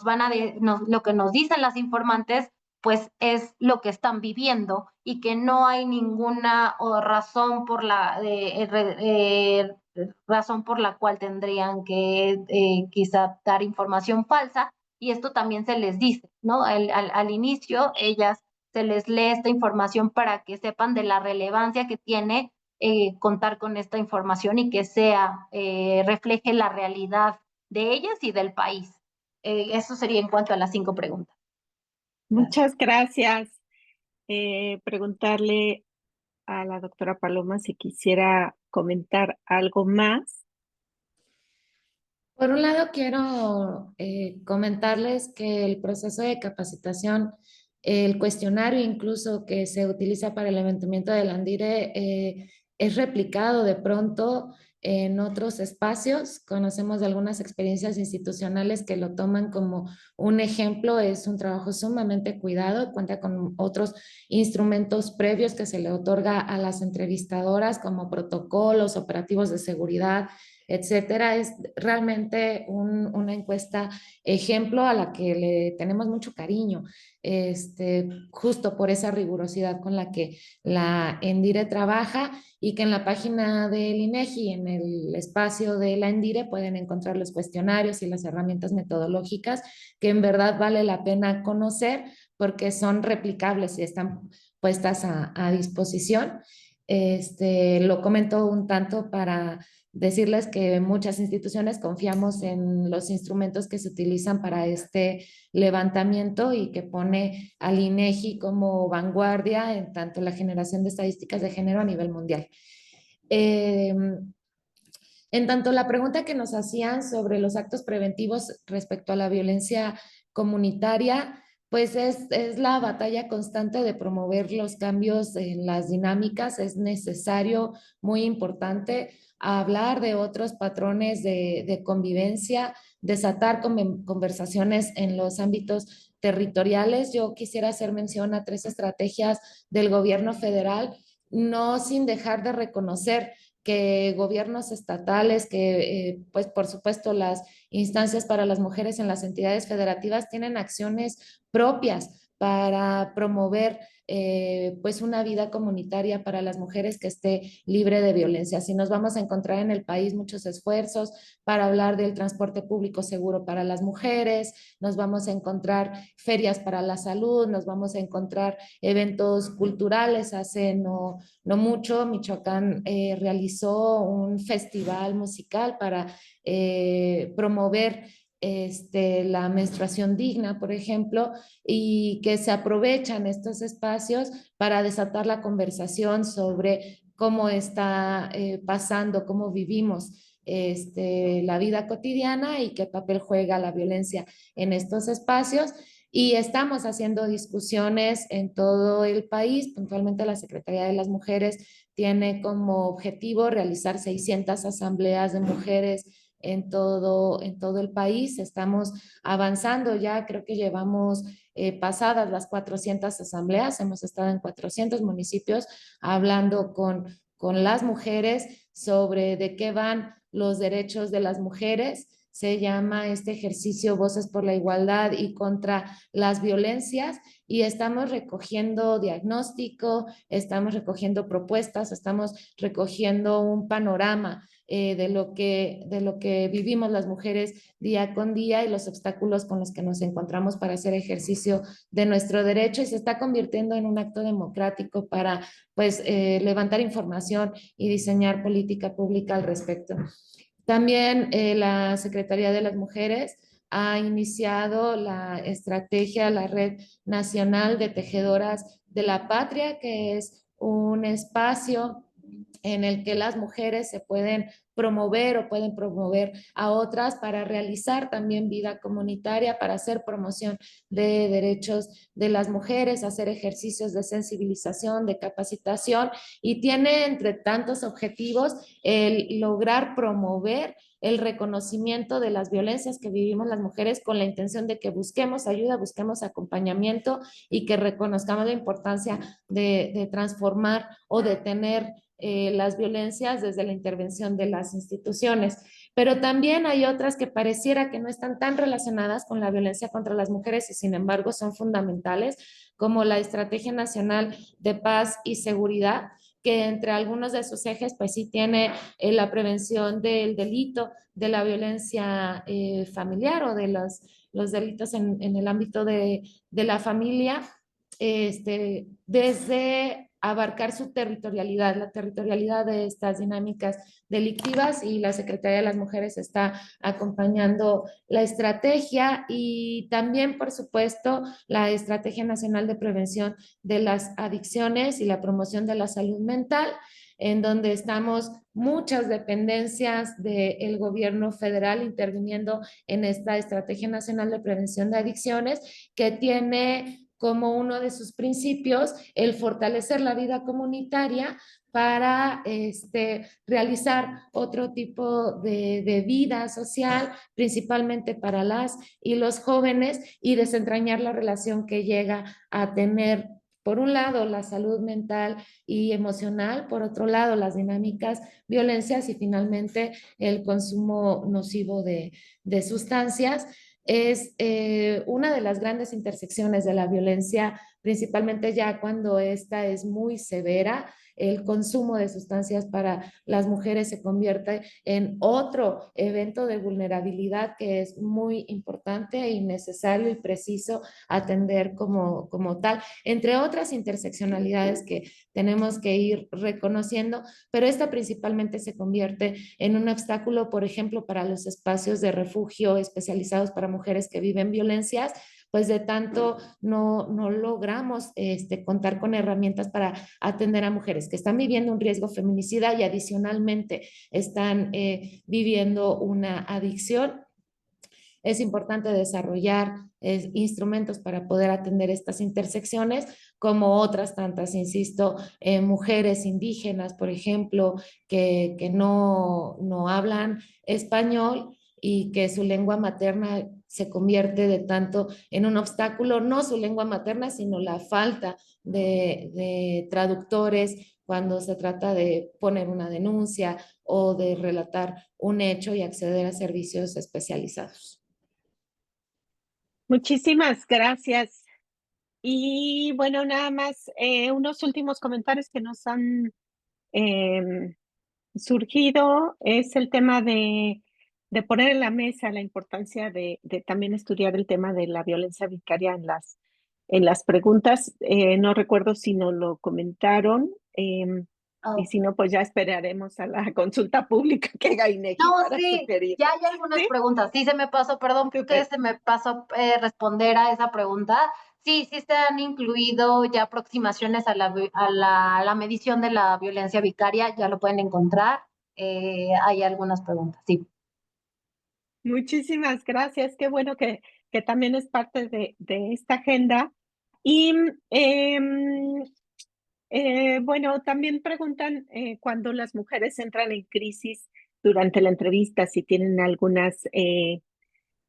que nos dicen las informantes pues es lo que están viviendo y que no hay ninguna razón razón por la cual tendrían que quizá dar información falsa, y esto también se les dice, ¿no? Al inicio, ellas se les lee esta información para que sepan de la relevancia que tiene contar con esta información y que refleje la realidad de ellas y del país. Eso sería en cuanto a las 5 preguntas. Muchas gracias. Preguntarle a la doctora Paloma si quisiera comentar algo más. Por un lado, quiero comentarles que el proceso de capacitación, el cuestionario incluso que se utiliza para el levantamiento del ANDIRE, es replicado de pronto en otros espacios. Conocemos de algunas experiencias institucionales que lo toman como un ejemplo. Es un trabajo sumamente cuidado, cuenta con otros instrumentos previos que se le otorga a las entrevistadoras como protocolos operativos de seguridad, etcétera. Es realmente una encuesta ejemplo a la que le tenemos mucho cariño, justo por esa rigurosidad con la que la ENDIRE trabaja, y que en la página del INEGI, en el espacio de la ENDIRE, pueden encontrar los cuestionarios y las herramientas metodológicas que en verdad vale la pena conocer porque son replicables y están puestas a disposición. Lo comento un tanto para decirles que muchas instituciones confiamos en los instrumentos que se utilizan para este levantamiento y que pone al INEGI como vanguardia en tanto la generación de estadísticas de género a nivel mundial. En tanto la pregunta que nos hacían sobre los actos preventivos respecto a la violencia comunitaria, pues es la batalla constante de promover los cambios en las dinámicas. Es necesario, muy importante, hablar de otros patrones de convivencia, desatar conversaciones en los ámbitos territoriales. Yo quisiera hacer mención a 3 estrategias del gobierno federal, no sin dejar de reconocer que gobiernos estatales, pues por supuesto las instancias para las mujeres en las entidades federativas tienen acciones propias para promover pues una vida comunitaria para las mujeres que esté libre de violencia. Si nos vamos a encontrar en el país muchos esfuerzos para hablar del transporte público seguro para las mujeres, nos vamos a encontrar ferias para la salud, nos vamos a encontrar eventos culturales. Hace no mucho, Michoacán realizó un festival musical para promover la menstruación digna, por ejemplo, y que se aprovechan estos espacios para desatar la conversación sobre cómo está pasando, cómo vivimos la vida cotidiana y qué papel juega la violencia en estos espacios. Y estamos haciendo discusiones en todo el país. Puntualmente la Secretaría de las Mujeres tiene como objetivo realizar 600 asambleas de mujeres en todo el país. Estamos avanzando ya, creo que llevamos pasadas las 400 asambleas, hemos estado en 400 municipios hablando con las mujeres sobre de qué van los derechos de las mujeres. Se llama este ejercicio Voces por la Igualdad y contra las Violencias, y estamos recogiendo diagnóstico, estamos recogiendo propuestas, estamos recogiendo un panorama de lo que vivimos las mujeres día con día y los obstáculos con los que nos encontramos para hacer ejercicio de nuestro derecho, y se está convirtiendo en un acto democrático para pues levantar información y diseñar política pública al respecto. También la Secretaría de las Mujeres ha iniciado la estrategia, la Red Nacional de Tejedoras de la Patria, que es un espacio en el que las mujeres se pueden promover o pueden promover a otras para realizar también vida comunitaria, para hacer promoción de derechos de las mujeres, hacer ejercicios de sensibilización, de capacitación, y tiene entre tantos objetivos el lograr promover el reconocimiento de las violencias que vivimos las mujeres con la intención de que busquemos ayuda, busquemos acompañamiento y que reconozcamos la importancia de transformar o detener las violencias desde la intervención de las instituciones. Pero también hay otras que pareciera que no están tan relacionadas con la violencia contra las mujeres y sin embargo son fundamentales, como la Estrategia Nacional de Paz y Seguridad, que entre algunos de sus ejes pues sí tiene la prevención del delito, de la violencia familiar o de los delitos en el ámbito de la familia, desde abarcar su territorialidad, la territorialidad de estas dinámicas delictivas, y la Secretaría de las Mujeres está acompañando la estrategia y también, por supuesto, la Estrategia Nacional de Prevención de las Adicciones y la promoción de la salud mental, en donde estamos muchas dependencias del gobierno federal interviniendo en esta Estrategia Nacional de Prevención de Adicciones, que tiene como uno de sus principios el fortalecer la vida comunitaria para realizar otro tipo de vida social, principalmente para las y los jóvenes, y desentrañar la relación que llega a tener, por un lado, la salud mental y emocional, por otro lado, las dinámicas, violencias y finalmente el consumo nocivo de sustancias. Es una de las grandes intersecciones de la violencia, principalmente ya cuando esta es muy severa. el consumo de sustancias para las mujeres se convierte en otro evento de vulnerabilidad que es muy importante y necesario y preciso atender como tal, entre otras interseccionalidades que tenemos que ir reconociendo, pero esta principalmente se convierte en un obstáculo, por ejemplo, para los espacios de refugio especializados para mujeres que viven violencias, pues de tanto no logramos contar con herramientas para atender a mujeres que están viviendo un riesgo feminicida y adicionalmente están viviendo una adicción. Es importante desarrollar instrumentos para poder atender estas intersecciones, como otras tantas, insisto, mujeres indígenas, por ejemplo, que no hablan español y que su lengua materna se convierte de tanto en un obstáculo, no su lengua materna, sino la falta de traductores cuando se trata de poner una denuncia o de relatar un hecho y acceder a servicios especializados. Muchísimas gracias. Y bueno, nada más unos últimos comentarios que nos han surgido es el tema de poner en la mesa la importancia de también estudiar el tema de la violencia vicaria en las preguntas. No recuerdo si nos lo comentaron, y si no, pues ya esperaremos a la consulta pública que haga INEGI No, para sí, sugerir. ya hay algunas ¿Sí? preguntas. Sí, se me pasó, perdón que Súper. se me pasó responder a esa pregunta. Sí, sí se han incluido ya aproximaciones a la medición de la violencia vicaria, ya lo pueden encontrar. Hay algunas preguntas, sí. Muchísimas gracias. Qué bueno que también es parte de esta agenda. Y bueno, también preguntan cuando las mujeres entran en crisis durante la entrevista, si tienen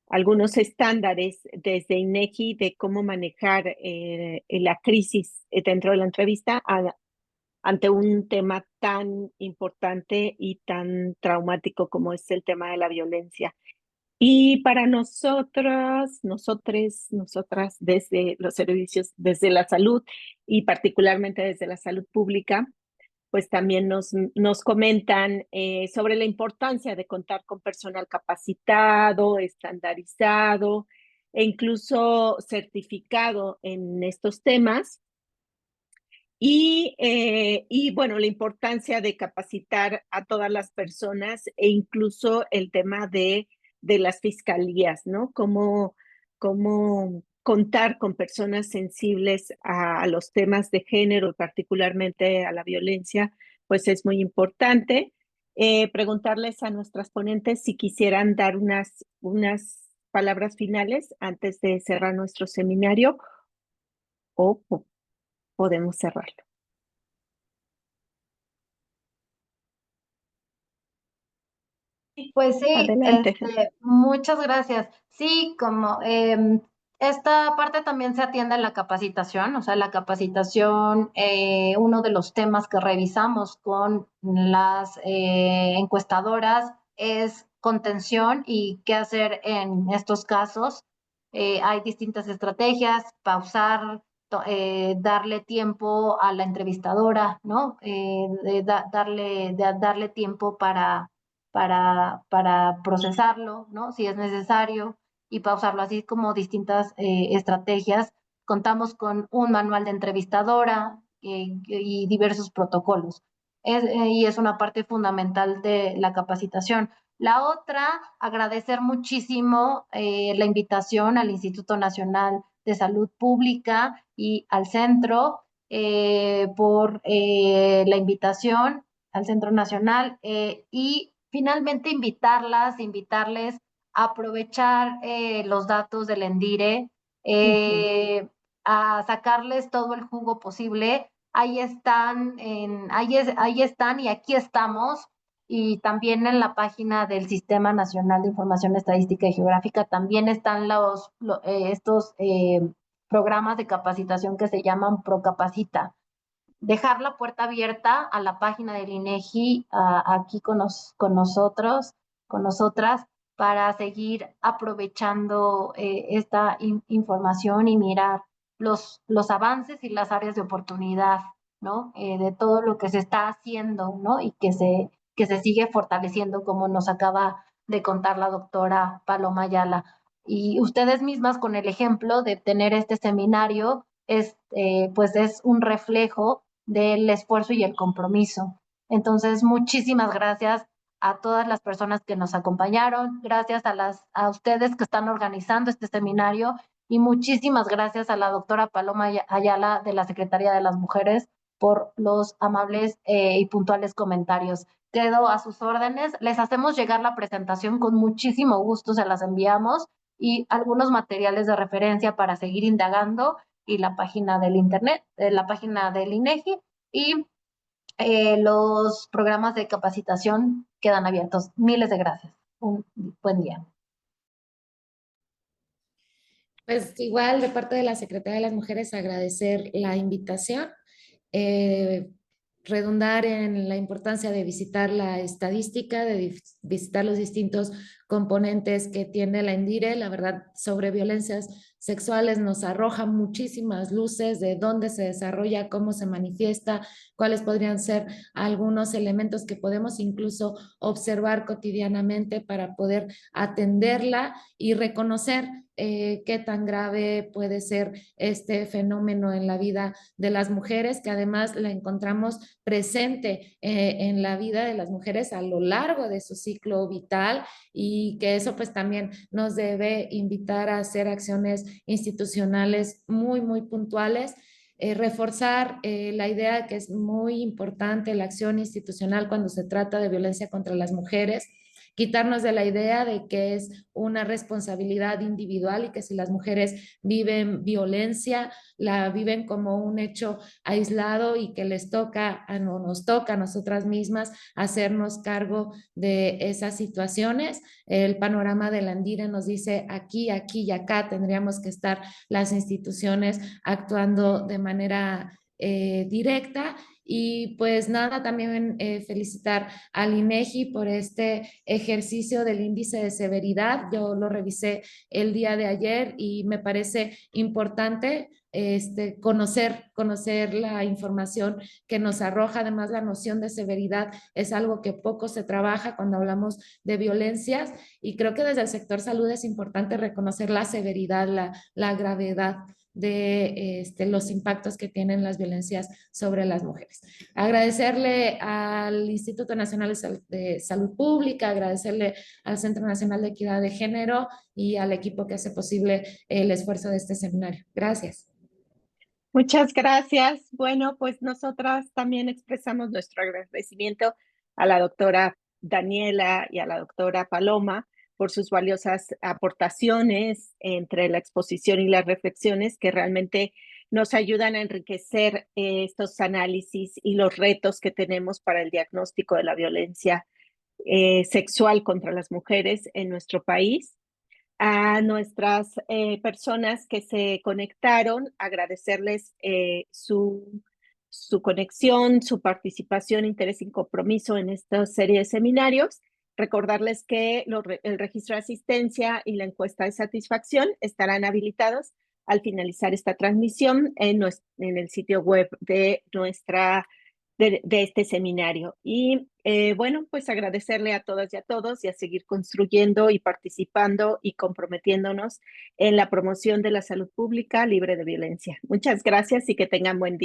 algunos estándares desde INEGI de cómo manejar la crisis dentro de la entrevista ante un tema tan importante y tan traumático como es el tema de la violencia. Y para nosotras, desde los servicios, desde la salud y particularmente desde la salud pública, pues también nos comentan sobre la importancia de contar con personal capacitado, estandarizado e incluso certificado en estos temas. Y bueno, la importancia de capacitar a todas las personas e incluso el tema de las fiscalías, ¿no? Cómo contar con personas sensibles a los temas de género, particularmente a la violencia, pues es muy importante. Preguntarles a nuestras ponentes si quisieran dar unas palabras finales antes de cerrar nuestro seminario o podemos cerrarlo. Pues sí, Adelante. muchas gracias. Sí, como esta parte también se atiende en la capacitación, o sea, la capacitación, uno de los temas que revisamos con las encuestadoras es contención y qué hacer en estos casos. Hay distintas estrategias, pausar, darle tiempo a la entrevistadora, ¿no? Darle tiempo para procesarlo, ¿no? Si es necesario, y pausarlo, así como distintas estrategias. Contamos con un manual de entrevistadora y diversos protocolos. Y es una parte fundamental de la capacitación. La otra, agradecer muchísimo la invitación al Instituto Nacional de Salud Pública y al centro por la invitación al Centro Nacional y finalmente invitarles a aprovechar los datos del ENDIRE, a sacarles todo el jugo posible. Ahí están, ahí están y aquí estamos. Y también en la página del Sistema Nacional de Información Estadística y Geográfica también están estos programas de capacitación que se llaman Procapacita. Dejar la puerta abierta a la página del INEGI aquí con nosotros, con nosotras, para seguir aprovechando esta información y mirar los avances y las áreas de oportunidad ¿no? De todo lo que se está haciendo, ¿no? Y que se sigue fortaleciendo, como nos acaba de contar la doctora Paloma Ayala. Y ustedes mismas, con el ejemplo de tener este seminario, pues es un reflejo del esfuerzo y el compromiso. Entonces, muchísimas gracias a todas las personas que nos acompañaron, gracias a ustedes que están organizando este seminario y muchísimas gracias a la doctora Paloma Ayala de la Secretaría de las Mujeres por los amables y puntuales comentarios. Quedo a sus órdenes. Les hacemos llegar la presentación con muchísimo gusto, se las enviamos y algunos materiales de referencia para seguir indagando y la página del internet, la página del INEGI y los programas de capacitación quedan abiertos. Miles de gracias. Un buen día. Pues igual de parte de la Secretaría de las Mujeres agradecer la invitación, eh, redundar en la importancia de visitar la estadística, de visitar los distintos componentes que tiene la INDIRE. La verdad, sobre violencias sexuales nos arroja muchísimas luces de dónde se desarrolla, cómo se manifiesta, cuáles podrían ser algunos elementos que podemos incluso observar cotidianamente para poder atenderla y reconocer qué tan grave puede ser este fenómeno en la vida de las mujeres, que además la encontramos presente en la vida de las mujeres a lo largo de su ciclo vital y que eso pues también nos debe invitar a hacer acciones institucionales muy, muy puntuales. Reforzar la idea de que es muy importante la acción institucional cuando se trata de violencia contra las mujeres, quitarnos de la idea de que es una responsabilidad individual y que si las mujeres viven violencia, la viven como un hecho aislado y que les toca, no nos toca a nosotras mismas hacernos cargo de esas situaciones. El panorama de la ANDIRE nos dice aquí, aquí y acá tendríamos que estar las instituciones actuando de manera directa. Y pues nada, también felicitar al INEGI por este ejercicio del índice de severidad. Yo lo revisé el día de ayer y me parece importante conocer la información que nos arroja. Además, la noción de severidad es algo que poco se trabaja cuando hablamos de violencias y creo que desde el sector salud es importante reconocer la severidad, la gravedad de los impactos que tienen las violencias sobre las mujeres. Agradecerle al Instituto Nacional de Salud Pública, agradecerle al Centro Nacional de Equidad de Género y al equipo que hace posible el esfuerzo de este seminario. Gracias. Muchas gracias. Bueno, pues nosotras también expresamos nuestro agradecimiento a la doctora Daniela y a la doctora Paloma por sus valiosas aportaciones entre la exposición y las reflexiones que realmente nos ayudan a enriquecer estos análisis y los retos que tenemos para el diagnóstico de la violencia sexual contra las mujeres en nuestro país. A nuestras personas que se conectaron, agradecerles su conexión, su participación, interés y compromiso en esta serie de seminarios. Recordarles que el registro de asistencia y la encuesta de satisfacción estarán habilitados al finalizar esta transmisión en el sitio web de este seminario. Y bueno, pues agradecerle a todas y a todos y a seguir construyendo y participando y comprometiéndonos en la promoción de la salud pública libre de violencia. Muchas gracias y que tengan buen día.